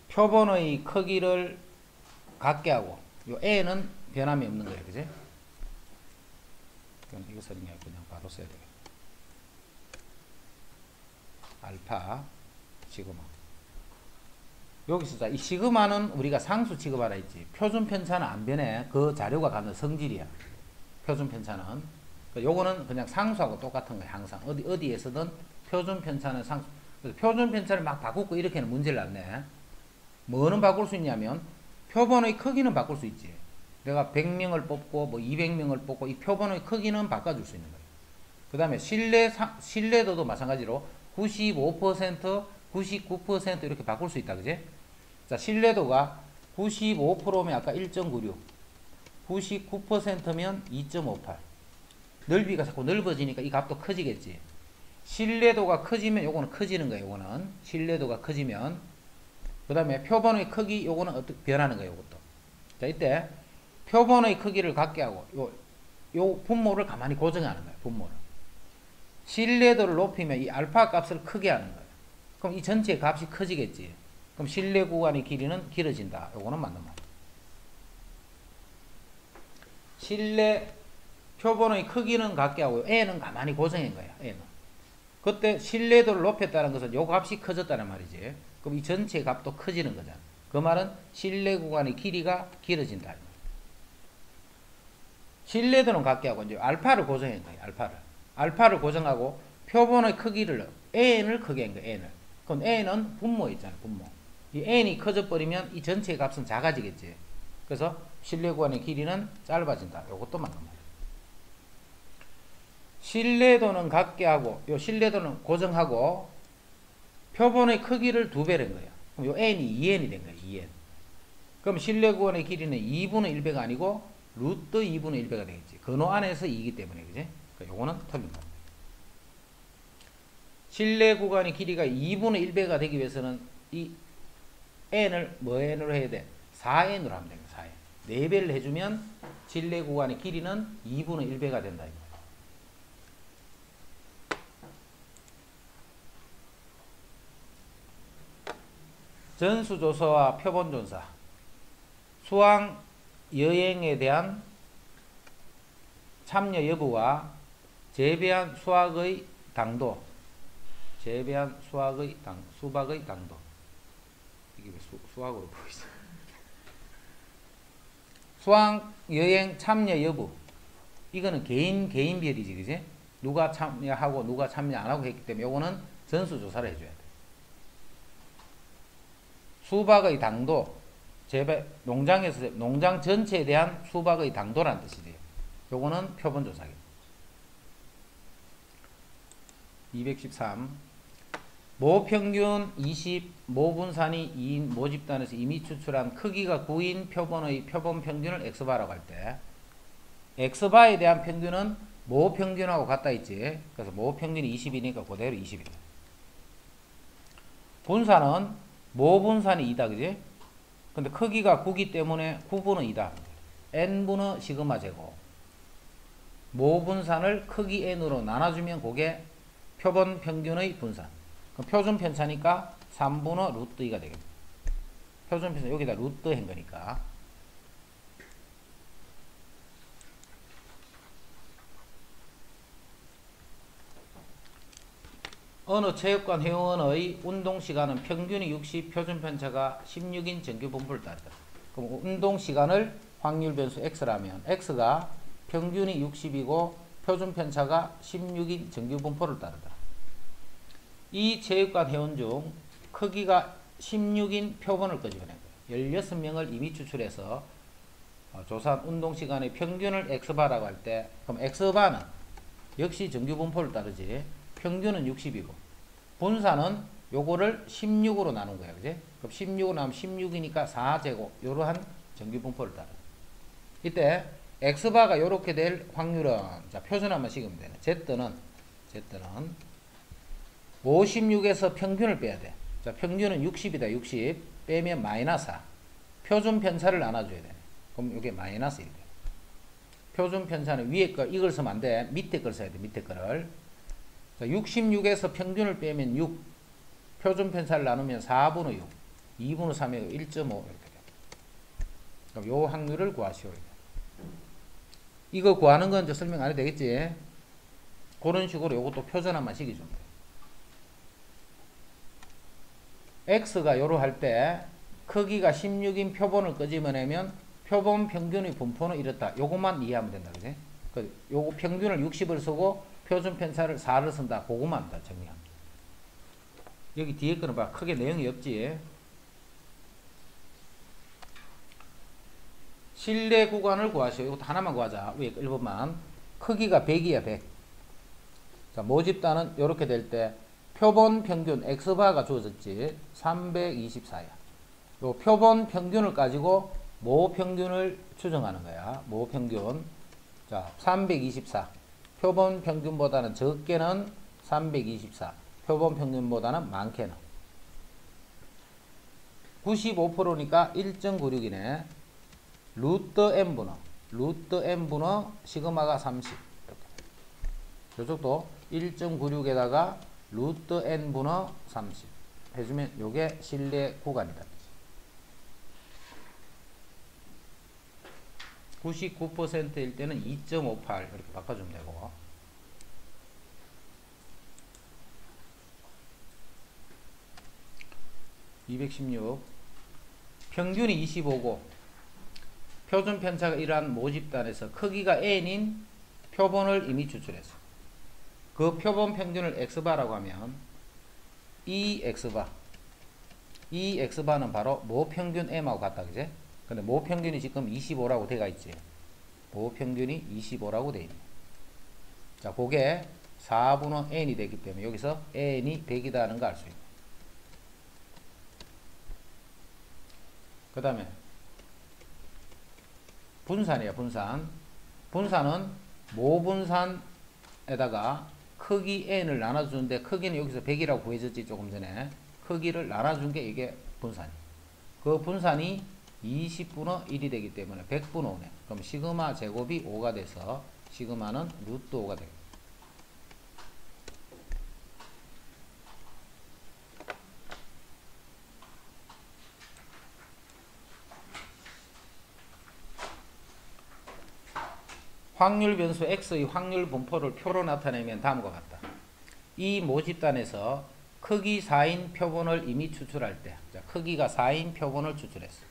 표본의 크기를 같게 하고, 요 A는 변함이 없는 거예요. 그지? 그럼 이거 쓰는 게 아니고 그냥 바로 써야 되겠다. 알파, 시그마. 여기서 자, 이 시그마는 우리가 상수 취급하라 했지. 표준 편차는 안 변해. 그 자료가 갖는 성질이야. 표준 편차는. 요거는 그냥 상수하고 똑같은 거야. 항상. 어디에서든 표준 편차는 상수. 그래서 표준 편차를 막 바꾸고 이렇게는 문제를 안 내. 뭐는 바꿀 수 있냐면 표본의 크기는 바꿀 수 있지. 내가 100명을 뽑고 뭐 200명을 뽑고 이 표본의 크기는 바꿔줄 수 있는 거예요. 그 다음에 신뢰도도 마찬가지로 95%, 99% 이렇게 바꿀 수 있다. 그지? 자, 신뢰도가 95%면 아까 1.96, 99%면 2.58. 넓이가 자꾸 넓어지니까 이 값도 커지겠지. 신뢰도가 커지면 요거는 커지는 거예요. 요거는 신뢰도가 커지면. 그 다음에 표본의 크기 요거는 어떻게 변하는 거예요. 요것도. 자, 이때 표본의 크기를 갖게 하고 요 분모를 가만히 고정하는 거예요. 분모를. 신뢰도를 높이면 이 알파 값을 크게 하는 거예요. 그럼 이 전체 값이 커지겠지. 그럼 신뢰 구간의 길이는 길어진다. 요거는 맞는 말. 신뢰 표본의 크기는 같게 하고 N은 가만히 고정한 거야. N은. 그때 신뢰도를 높였다는 것은 요 값이 커졌다는 말이지. 그럼 이 전체 값도 커지는 거잖아. 그 말은 신뢰 구간의 길이가 길어진다. 신뢰도는 같게 하고 이제 알파를 고정한 거야. 알파를 고정하고 표본의 크기를 N을 크게 한 거야. N을. 그럼 N은 분모 있잖아. 분모. 이 N이 커져버리면 이 전체 값은 작아지겠지. 그래서 신뢰 구간의 길이는 짧아진다. 요것도 맞는 말이야. 신뢰도는 같게 하고 요 신뢰도는 고정하고 표본의 크기를 2배를 한 거야. 그럼 요 N이 2N이 된 거야. 2N. 그럼 신뢰 구간의 길이는 2분의 1배가 아니고 루트 2분의 1배가 되겠지. 근호 안에서 2이기 때문에. 그지? 그러니까 요거는 틀린 겁니다. 신뢰 구간의 길이가 2분의 1배가 되기 위해서는 이 n을 뭐 n으로 해야 돼? 4n으로 하면 됩니다. 4n. 4배를 해주면 신뢰 구간의 길이는 2분의 1배가 된다. 전수조사와 표본조사. 수학 여행에 대한 참여 여부와 재배한 수학의 당도. 수박의 당도. 이게 왜 수학으로 보이지? 수학 여행 참여 여부. 이거는 개인별이지, 그지? 누가 참여하고 누가 참여 안 하고 했기 때문에 요거는 전수조사를 해줘야 돼. 수박의 당도. 농장에서 농장 전체에 대한 수박의 당도라는 뜻이 돼요. 요거는 표본조사겠다. 213. 모평균 20, 모분산이 2인 모집단에서 이미 추출한 크기가 9인 표본의 표본 평균을 x바라고 할 때 x바에 대한 평균은 모평균하고 같다 있지. 그래서 모평균이 20이니까 그대로 20이다. 분산은 모분산이 2다. 그지? 근데 크기가 9기 때문에 9분의 2다. n분의 시그마 제곱. 모분산을 크기 n으로 나눠주면 그게 표본 평균의 분산. 그럼 표준 편차니까 3분의 루트 2가 되겠다. 표준 편차 여기다 루트 한 거니까. 어느 체육관 회원의 운동시간은 평균이 60, 표준편차가 16인 정규분포를 따르다. 그럼 운동시간을 확률 변수 x라면 x가 평균이 60이고 표준편차가 16인 정규분포를 따르다. 이 체육관 회원 중 크기가 16인 표본을 끄집어낸 거예요. 16명을 이미 추출해서 조사한 운동시간의 평균을 x바라고 할 때 그럼 x바는 역시 정규분포를 따르지. 평균은 60이고 분산은 요거를 16으로 나눈 거야. 그지? 그럼 16으로 나누면 16이니까 4제곱 요러한 정규분포를 따라. 이때 x바가 요렇게 될 확률은 자 표준 한번 식으면 되네. z는 56에서 평균을 빼야 돼. 자 평균은 60이다. 60 빼면 마이너스 4. 표준 편차를 나눠줘야 되네. 그럼 요게 마이너스 1이 돼. 표준 편차는 위에 거 이걸 쓰면 안 돼. 밑에 걸 써야 돼. 밑에 거를. 자, 66에서 평균을 빼면 6, 표준 편차를 나누면 4분의 6, 2분의 3에 1.5 이렇게 돼. 그럼 요 확률을 구하시오. 이거 구하는 건 이제 설명 안 해도 되겠지? 그런 식으로 요것도 표준 한번 시켜주면 돼. x가 요로 할 때 크기가 16인 표본을 끄집어내면 표본 평균의 분포는 이렇다. 요것만 이해하면 된다. 그지? 요거 평균을 60을 쓰고 표준 편차를 4를 쓴다. 그거만 다 정리합니다. 여기 뒤에 거는 봐. 크게 내용이 없지. 실내 구간을 구하시오. 이것도 하나만 구하자. 위에 1번만. 크기가 100이야. 100. 자, 모집단은 이렇게 될 때 표본 평균 x바가 주어졌지. 324야. 요 표본 평균을 가지고 모 평균을 추정하는 거야. 모 평균. 자, 324. 표본 평균보다는 적게는 324. 표본 평균보다는 많게는 95%니까 1.96이네. 루트 n분의 시그마가 30. 이쪽도 1.96에다가 루트 n분의 30 해주면 요게 실내 구간이다. 99%일 때는 2.58 이렇게 바꿔주면 되고. (216) 평균이 25고 표준 편차가 이러한 모집단에서 크기가 n인 표본을 이미 추출했어. 그 표본 평균을 x바라고 하면 이 x바는 바로 모평균 m하고 같다. 그제? 근데 모평균이 지금 25라고 돼가 있지. 모평균이 25라고 돼 있네. 자, 그게 4분의 n이 되기 때문에 여기서 n이 100이다 하는 거 알 수 있네. 그 다음에 분산이야. 분산은 모분산에다가 크기 n을 나눠주는데 크기는 여기서 100이라고 구해졌지. 조금 전에 크기를 나눠준 게 이게 분산이야. 그 분산이 20분의 1이 되기 때문에 100분의 5네. 그럼 시그마 제곱이 5가 돼서 시그마는 루트 5가 되겠다. 확률 변수 x의 확률 분포를 표로 나타내면 다음과 같다. 이 모집단에서 크기 4인 표본을 이미 추출할 때, 자, 크기가 4인 표본을 추출했어.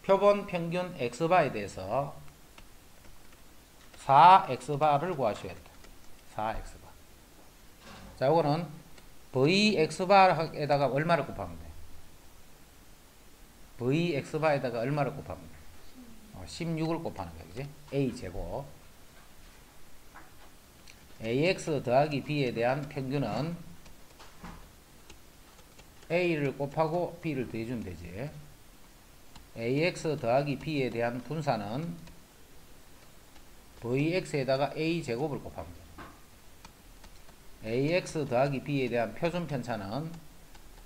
표본 평균 x바에 대해서 4x바를 구하셔야 했다. 4x바. 자, 이거는 vx바에다가 얼마를 곱하면 돼? vx바에다가 얼마를 곱하면 돼? 16을 곱하는 거야. 그지? a제곱. ax 더하기 b에 대한 평균은 a를 곱하고 b를 더해주면 되지. ax 더하기 b에 대한 분산은 vx에다가 a제곱을 곱하면 돼. ax 더하기 b에 대한 표준 편차는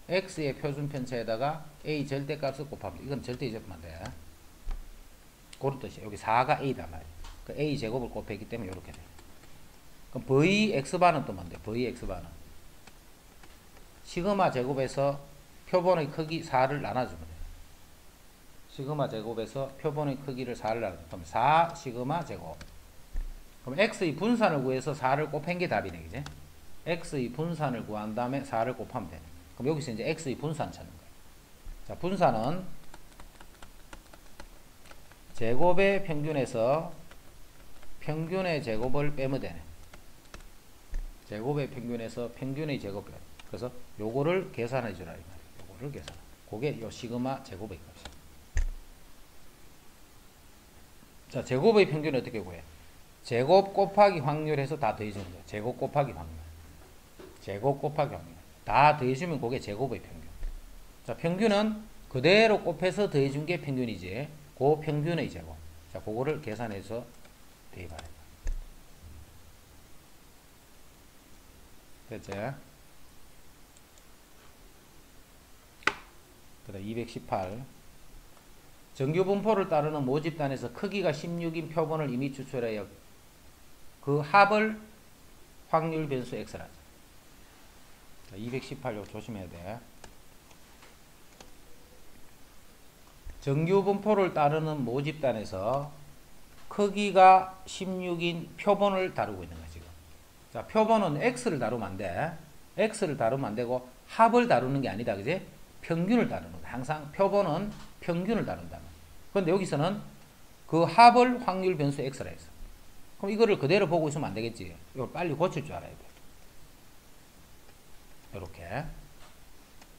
x의 표준 편차에다가 a 절대값을 곱하면 돼. 이건 절대 잊으면 안 돼. 그런 뜻이야. 여기 4가 a다 말이야. 그 a 제곱을 곱했기 때문에 이렇게 돼. 그럼 vx바는 또 뭔데? vx바는 시그마 제곱에서 표본의 크기 4를 나눠주면 돼. 시그마 제곱에서 표본의 크기를 4를 나눠. 그럼 4 시그마 제곱. 그럼 x의 분산을 구해서 4를 곱한 게 답이네, 그지? x의 분산을 구한 다음에 4를 곱하면 되네. 그럼 여기서 이제 x의 분산 찾는 거예요. 자, 분산은 제곱의 평균에서 평균의 제곱을 빼면 되네. 제곱의 평균에서 평균의 제곱을. 그래서 요거를 계산해 주라 이 말이에요. 요거를 계산. 그게 요 시그마 제곱의 값이야. 자, 제곱의 평균을 어떻게 구해? 제곱 곱하기 확률해서 다 더해주는 거야. 제곱 곱하기 확률. 제곱 곱하기 확률. 다 더해주면 그게 제곱의 평균. 자, 평균은 그대로 곱해서 더해준 게 평균이지. 그 평균의 제곱. 자, 그거를 계산해서 대입하라. 됐지? 그다음 218. 정규 분포를 따르는 모집단에서 크기가 16인 표본을 이미 추출하여 그 합을 확률 변수 x라죠. 218 조심해야 돼. 정규 분포를 따르는 모집단에서 크기가 16인 표본을 다루고 있는 거야, 지금. 자, 표본은 x를 다루면 안 돼. x를 다루면 안 되고 합을 다루는 게 아니다, 그지? 평균을 다루는 거야. 항상 표본은 평균을 다룬다. 그런데 여기서는 그 합을 확률 변수 x라 했어. 그럼 이거를 그대로 보고 있으면 안 되겠지. 이걸 빨리 고칠 줄 알아야 돼. 이렇게.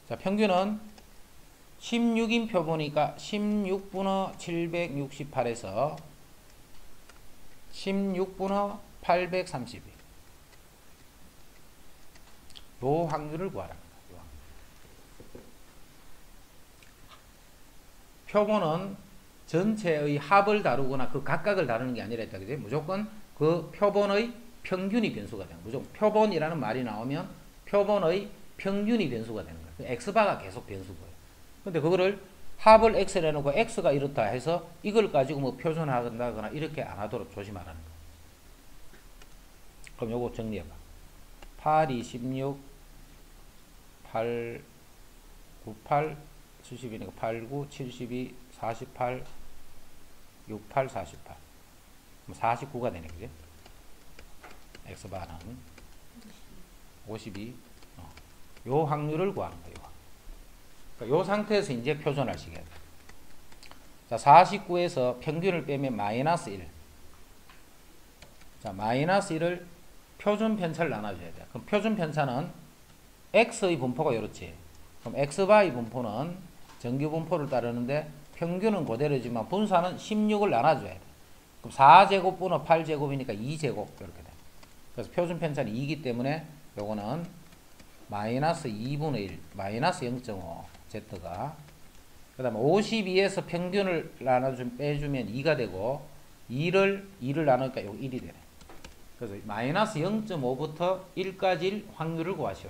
자, 평균은 16인 표보니까 16분의 768에서 16분의 832. 요 확률을 구하라. 표본은 전체의 합을 다루거나 그 각각을 다루는 게 아니라 했다, 그지? 무조건 그 표본의 평균이 변수가 되는 거죠. 무조건 표본이라는 말이 나오면 표본의 평균이 변수가 되는 거예요. x바가 계속 변수고요. 근데 그거를 합을 x를 해놓고 x가 이렇다 해서 이걸 가지고 뭐 표준화한다거나 이렇게 안 하도록 조심하라는 거예요. 그럼 요거 정리해봐. 8, 26, 8, 98, 70이니까 89, 72, 48, 68, 48. 49가 되네, 그지? x바는 52. 요 확률을 구하는 거예요. 그러니까 요 상태에서 이제 표준화를 시켜야 돼. 자, 49에서 평균을 빼면 마이너스 1. 자, 마이너스 1을 표준 편차를 나눠줘야 돼. 그럼 표준 편차는 x의 분포가 이렇지. 그럼 x바의 분포는 정규 분포를 따르는데 평균은 그대로지만 분산은 16을 나눠줘야 돼. 그럼 4제곱분의 8제곱이니까 2제곱 이렇게 돼. 그래서 표준 편차는 2이기 때문에 요거는 마이너스 2분의 1, 마이너스 0.5 z가 그 다음에 52에서 평균을 나눠주면 빼주면 2가 되고 2를 나누니까 요 1이 되네. 그래서 마이너스 0.5부터 1까지 확률을 구하시오.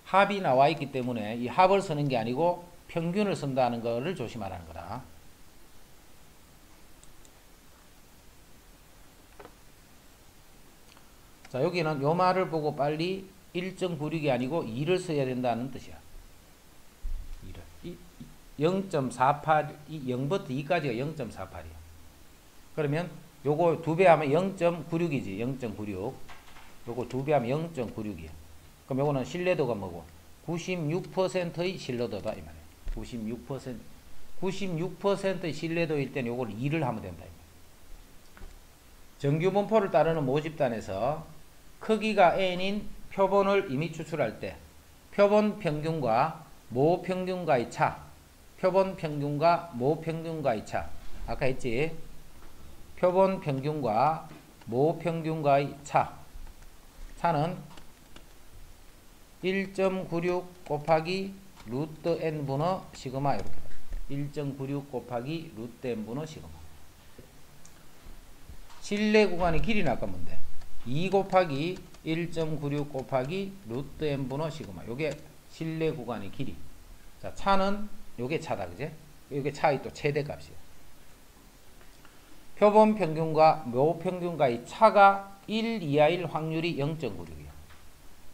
합이 나와 있기 때문에 이 합을 쓰는 게 아니고 평균을 쓴다는 거를 조심하라는 거다. 자, 여기는 요 말을 보고 빨리 1.96이 아니고 2를 써야 된다는 뜻이야. 0.48, 0부터 2까지가 0.48이야. 그러면 요거 2배 하면 0.96이지. 0.96. 요거 2배 하면 0.96이야. 그럼 요거는 신뢰도가 뭐고? 96%의 신뢰도다 이 말이야. 96%의 신뢰도일 때는 요걸 2를 하면 된다. 정규 분포를 따르는 모집단에서 크기가 n인 표본을 이미 추출할 때 표본 평균과 모 평균과의 차, 표본 평균과 모 평균과의 차, 아까 했지? 표본 평균과 모 평균과의 차는 1.96 곱하기 루트 n분의 시그마 이렇게 1.96 곱하기 루트 n분의 시그마. 실내 구간의 길이는 아까 뭔데? 2 곱하기 1.96 곱하기 루트 n분의 시그마. 요게 실내 구간의 길이. 자, 차는 요게 차다, 그제? 요게 차의 또 최대값이에요. 표본 평균과 모 평균과의 차가 1 이하일 확률이 0.96이야.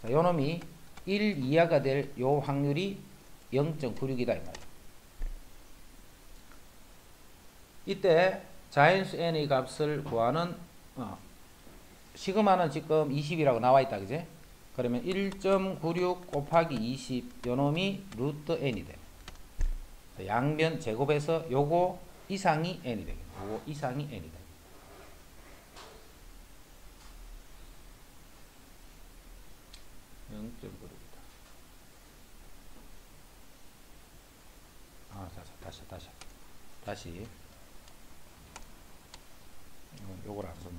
자, 요 놈이 1 이하가 될 요 확률이 0.96이다 이 말이야. 이때 자연수 n의 값을 구하는 시그마는 지금 20이라고 나와 있다, 그지? 그러면 1.96 곱하기 20 요놈이 루트 n이 돼. 양변 제곱해서 요거 이상이 n이 되겠네. 요거 이상이 n이 돼. 다시 요걸 안 썼네.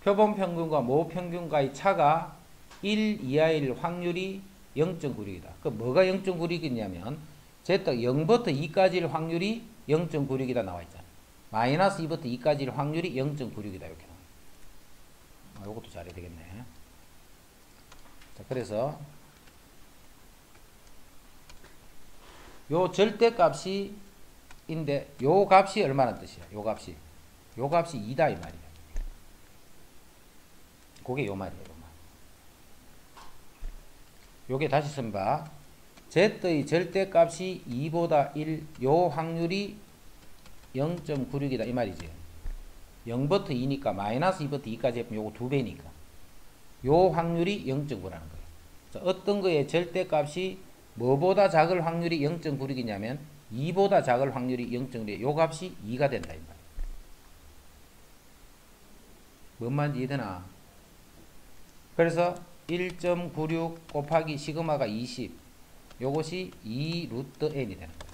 표본 평균과 모 평균과의 차가 1 이하일 확률이 0.96이다. 그 뭐가 0.96이냐면 Z가 0부터 2까지일 확률이 0.96이다 나와 있잖아. 마이너스 2부터 2까지일 확률이 0.96이다 이렇게 나와. 요것도 잘해야 되겠네. 자, 그래서 요 절대값이 인데 요 값이 얼마나 뜻이야? 요 값이 2다 이 말이야. 그게 요 말이에요. 요 말. 요게 다시 쓰면 봐. Z의 절대값이 2보다 1, 요 확률이 0.96이다 이 말이지. 0부터 2니까 마이너스 2부터 2까지 해보면 요거 2배니까 요 확률이 0.9라는 거예요. 자, 어떤 거의 절대값이 뭐보다 작을 확률이 0.96이냐면 2보다 작을 확률이 0.9. 요 값이 2가 된다 이 말이야. 뭔 말인지 이해되나? 그래서 1.96 곱하기 시그마가 20 요것이 2 루트 n이 되는 거야.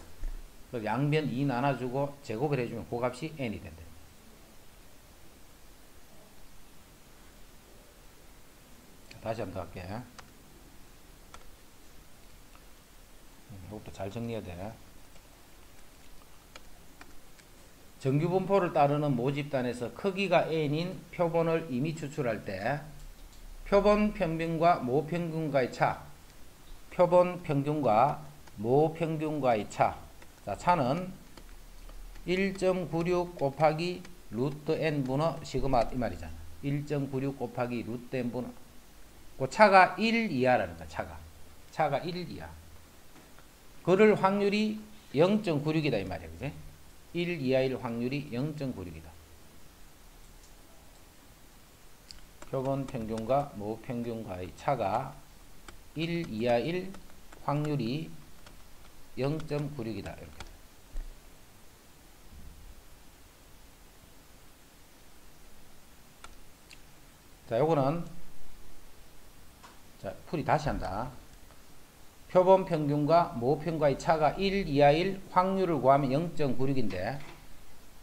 그래서 양변 2 나눠주고 제곱을 해주면 그 값이 n이 된다. 다시 한 번 더 할게. 이것도 잘 정리해야 돼. 정규분포를 따르는 모집단에서 크기가 n인 표본을 이미 추출할 때 표본 평균과 모평균과의 차, 표본 평균과 모평균과의 차, 자, 차는 1.96 곱하기 루트 n 분의 시그마 이 말이잖아. 1.96 곱하기 루트 n 분의 그 차가 1 이하라는 거야. 차가 1 이하. 그럴 확률이 0.96이다 이 말이야. 그지? 1 이하일 확률이 0.96이다. 표본 평균과 모평균과의 차가 1 이하일 확률이 0.96이다. 이렇게. 자, 요거는 자, 풀이 다시 한다. 표본 평균과 모평균과의 차가 1 이하일 확률을 구하면 0.96인데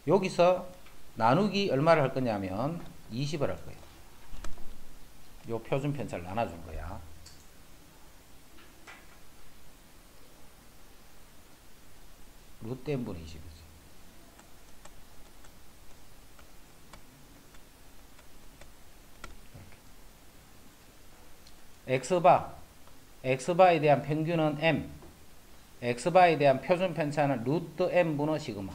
여기서 나누기 얼마를 할 거냐면 20을 할 거예요. 요 표준 편차를 나눠준 거야. 루트 n분의 20이지. x바에 대한 평균은 m, x바에 대한 표준 편차는 루트 m분의 시그마.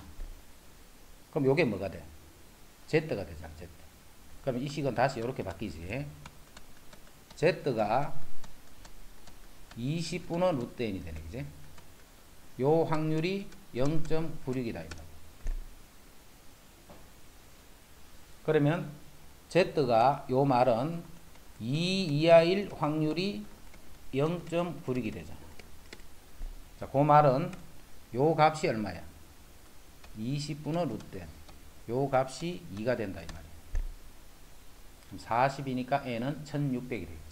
그럼 요게 뭐가 돼? z가 되잖아. z. 그럼 이 식은 다시 이렇게 바뀌지. z가 20분의 루트 n이 되네. 그지? 요 확률이 0.96이다. 그러면 z가 요 말은 2 이하일 확률이 0.96이 되잖아. 자, 그 말은 요 값이 얼마야? 20분의 루트 n. 요 값이 2가 된다 이 말이야. 그럼 40이니까 n은 1600이 되겠지.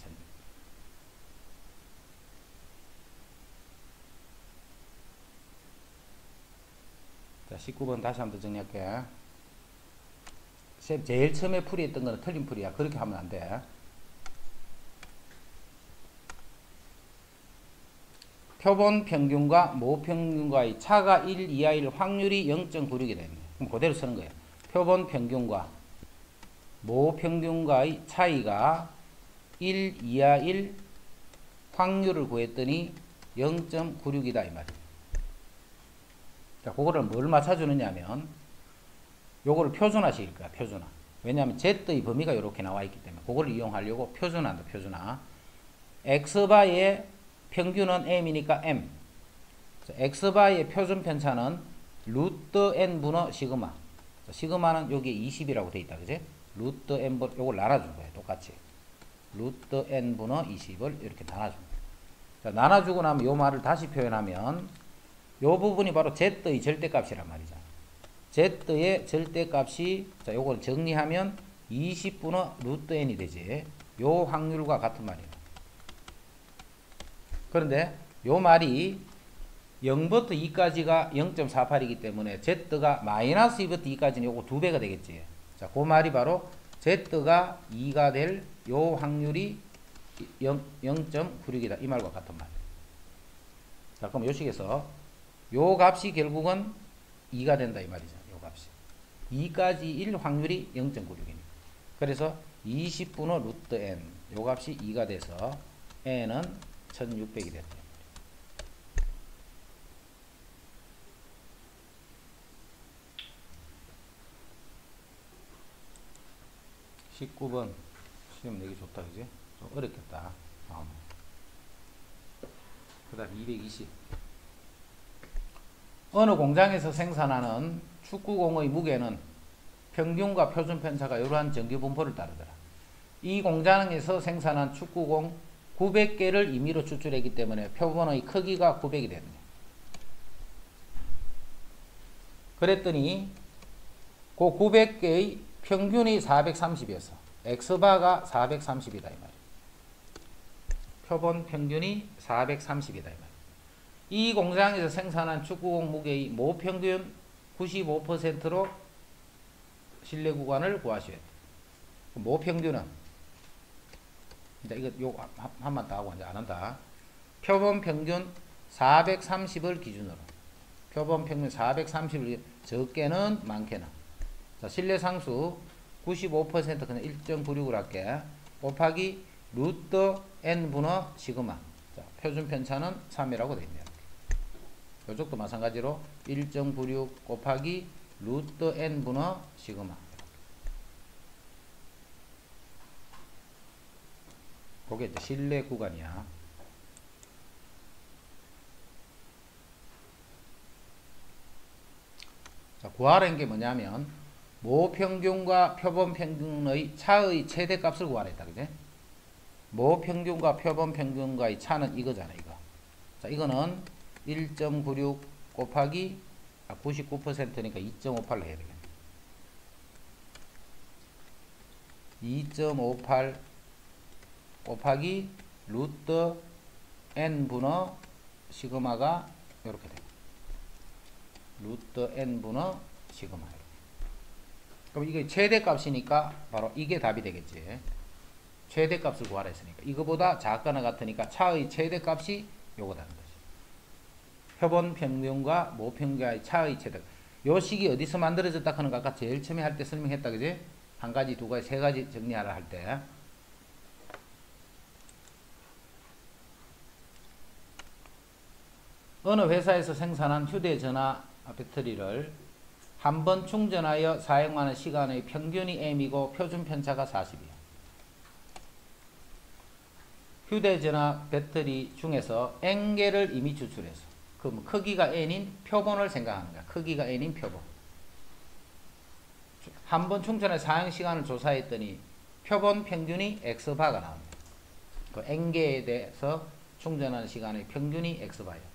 자, 19번 다시 한번 정리할게. 제일 처음에 풀이했던 거는 틀린 풀이야. 그렇게 하면 안 돼. 표본 평균과 모평균과의 차가 1 이하일 확률이 0.96이 됩니다. 그럼 그대로 쓰는 거예요. 표본 평균과 모평균과의 차이가 1 이하일 확률을 구했더니 0.96이다 이 말이에요. 자, 그거를 뭘 맞춰주느냐 하면 요거를 표준화 시킬 거야. 표준화. 왜냐하면 Z의 범위가 이렇게 나와 있기 때문에 그거를 이용하려고 표준화한다. 표준화. X바의 평균은 M이니까 M. X바의 표준 편차는 루트 n분의 시그마. 자, 시그마는 여기에 20이라고 돼 있다. 그지? 루트 n분 요걸 나눠준 거예요. 똑같이. 루트 n분의 20을 이렇게 나눠준 거예요. 자, 나눠주고 나면 요 말을 다시 표현하면 요 부분이 바로 z의 절대값이란 말이죠. z의 절대값이 자, 요걸 정리하면 20분의 루트 n이 되지. 요 확률과 같은 말이에요. 그런데 요 말이 0부터 2까지가 0.48이기 때문에 z가 마이너스 2부터 2까지는 요거 2배가 되겠지. 자, 그 말이 바로 z가 2가 될 요 확률이 0.96이다. 이 말과 같은 말. 자, 그럼 요 식에서 요 값이 결국은 2가 된다 이 말이죠. 요 값이 2까지일 확률이 0.96이니까. 그래서 20분의 루트 n 요 값이 2가 돼서 n은 1600이 된다. 19번 시험 내기 좋다 그지? 좀 어렵겠다. 그 다음 220 어느 공장에서 생산하는 축구공의 무게는 평균과 표준 편차가 이러한 정규 분포를 따르더라. 이 공장에서 생산한 축구공 900개를 임의로 추출했기 때문에 표본의 크기가 900이 됐네. 그랬더니 그 900개의 평균이 430이었어. X바가 430이다 이 말이야. 표본 평균이 430이다 이 말이야. 이 공장에서 생산한 축구공 무게의 모평균 95%로 실내 구간을 구하셔야 돼. 모평균은 이제 이거 요 한만 더 하고 이제 안 한다. 표본 평균 430을 기준으로. 표본 평균 430을 적게는 많게는. 자, 실내 상수 95% 그냥 1.96을 할게. 곱하기 루트 n분의 시그마. 자, 표준 편차는 3이라고 되어 있네요. 이쪽도 마찬가지로 1.96 곱하기 루트 n분의 시그마. 그게 이제 실내 구간이야. 자, 구하라는 게 뭐냐면 모평균과 표본평균의 차의 최대값을 구하라 했다. 그제? 모평균과 표본평균과의 차는 이거잖아. 이거. 자, 이거는 1.96 곱하기 99%니까 2.58로 해야 되겠네. 2.58 곱하기 루트 n분의 시그마가 이렇게 돼요. 루트 n분의 시그마. 그럼 이게 최대값이니까 바로 이게 답이 되겠지. 최대값을 구하라 했으니까. 이거보다 작거나 같으니까 차의 최대값이 요거다는 거지. 표본 평균과 모평균의 차의 최대. 요 식이 어디서 만들어졌다 하는 거 아까 제일 처음에 할 때 설명했다. 그지? 한 가지, 두 가지, 세 가지 정리하라 할 때. 어느 회사에서 생산한 휴대전화 배터리를 한 번 충전하여 사용하는 시간의 평균이 m이고 표준 편차가 40이야. 휴대전화 배터리 중에서 n개를 이미 추출해서 그럼 크기가 n인 표본을 생각하는 거야. 크기가 n인 표본. 한 번 충전의 사용 시간을 조사했더니 표본 평균이 x바가 나옵니다. 그 n개에 대해서 충전하는 시간의 평균이 x바예요.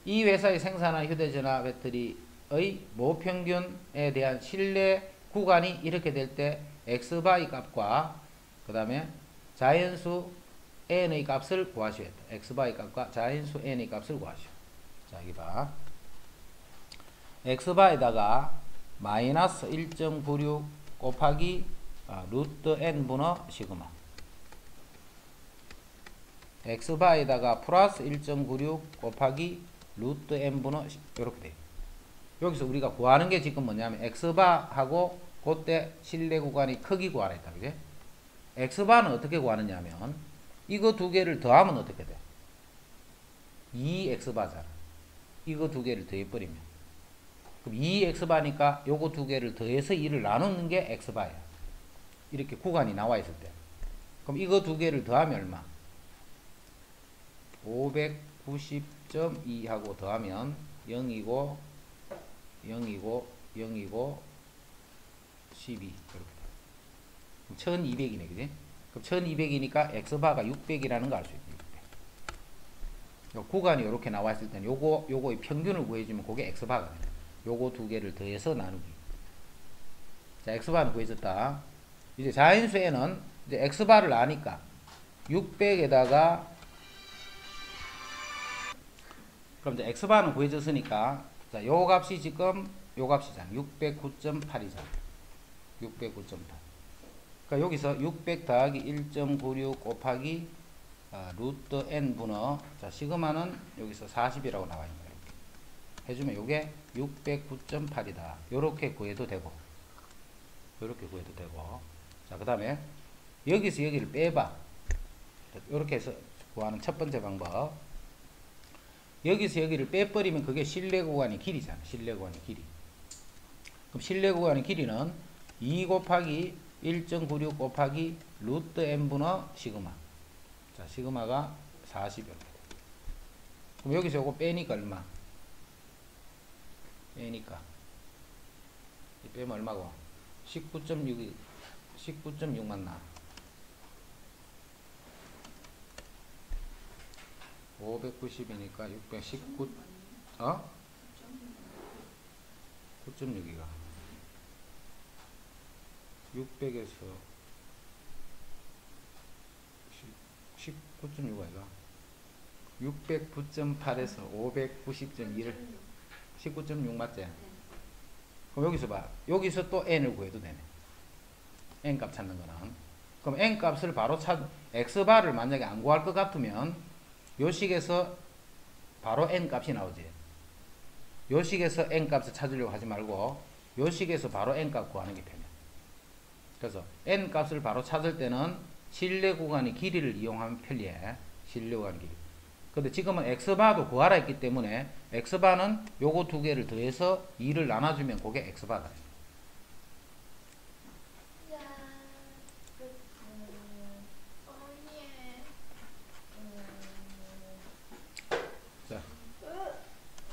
이 회사에 생산한 휴대전화 배터리의 모평균에 대한 신뢰 구간이 이렇게 될 때 x바의 값과 그 다음에 자연수 n의 값을 구하셔야 돼. x바의 값과 자연수 n의 값을 구하셔. 자, 여기 봐. x바에다가 마이너스 1.96 곱하기 루트 n분의 시그마. x바에다가 플러스 1.96 곱하기 루트 n분의 이렇게 돼요. 여기서 우리가 구하는 게 지금 뭐냐면 x바하고 그때 실내 구간의 크기 구하라 했다. 그지? x바는 어떻게 구하느냐면 이거 두 개를 더하면 어떻게 돼? 2x바잖아. 이거 두 개를 더해버리면. 그럼 2x바니까 요거 두 개를 더해서 2를 나누는 게 x바야. 이렇게 구간이 나와 있을 때. 그럼 이거 두 개를 더하면 얼마? 590.2 하고 더하면 0이고 0이고 0이고 12 이렇게 돼. 1200이네, 그지? 그럼 1200이니까 x바가 600이라는 거 알 수 있지. 600. 구간이 이렇게 나와 있을 때는 요거의 평균을 구해주면 그게 x바가 돼. 요거 두 개를 더해서 나누기. 자, x바는 구해졌다. 이제 자인수에는 이제 x바를 아니까 600에다가 그럼 이제 x바는 구해졌으니까 자, 요 값이 지금 요 값이잖아. 609.8이잖아. 609.8. 그러니까 여기서 600 더하기 1.96 곱하기 루트 n 분의 자, 시그마는 여기서 40이라고 나와 있는 거예요. 이렇게 해주면 요게 609.8이다. 요렇게 구해도 되고 요렇게 구해도 되고 자, 그 다음에 여기서 여기를 빼봐. 요렇게 해서 구하는 첫 번째 방법. 여기서 여기를 빼버리면 그게 실내 구간의 길이잖아. 실내 구간의 길이. 그럼 실내 구간의 길이는 2 곱하기 1.96 곱하기 루트 n분의 시그마. 자, 시그마가 40 이렇게. 그럼 여기서 요거 빼니까 얼마? 빼니까. 이 빼면 얼마고? 19.6이 19.6 맞나? 590이니까 619 9.6이가 600에서 19.6 아이가 609.8에서 590.2를 19.6 맞지? 그럼 여기서 봐. 여기서 또 n을 구해도 되네. n 값 찾는 거는. 그럼 n 값을 바로 x바를 만약에 안 구할 것 같으면 요 식에서 바로 n 값이 나오지. 요 식에서 n 값을 찾으려고 하지 말고 요 식에서 바로 n 값 구하는 게 편해. 그래서 n 값을 바로 찾을 때는 실내 구간의 길이를 이용하면 편리해. 실내 구간의 길이. 근데 지금은 x바도 구하라 했기 때문에 x바는 요거 두 개를 더해서 2를 나눠주면 그게 x바다.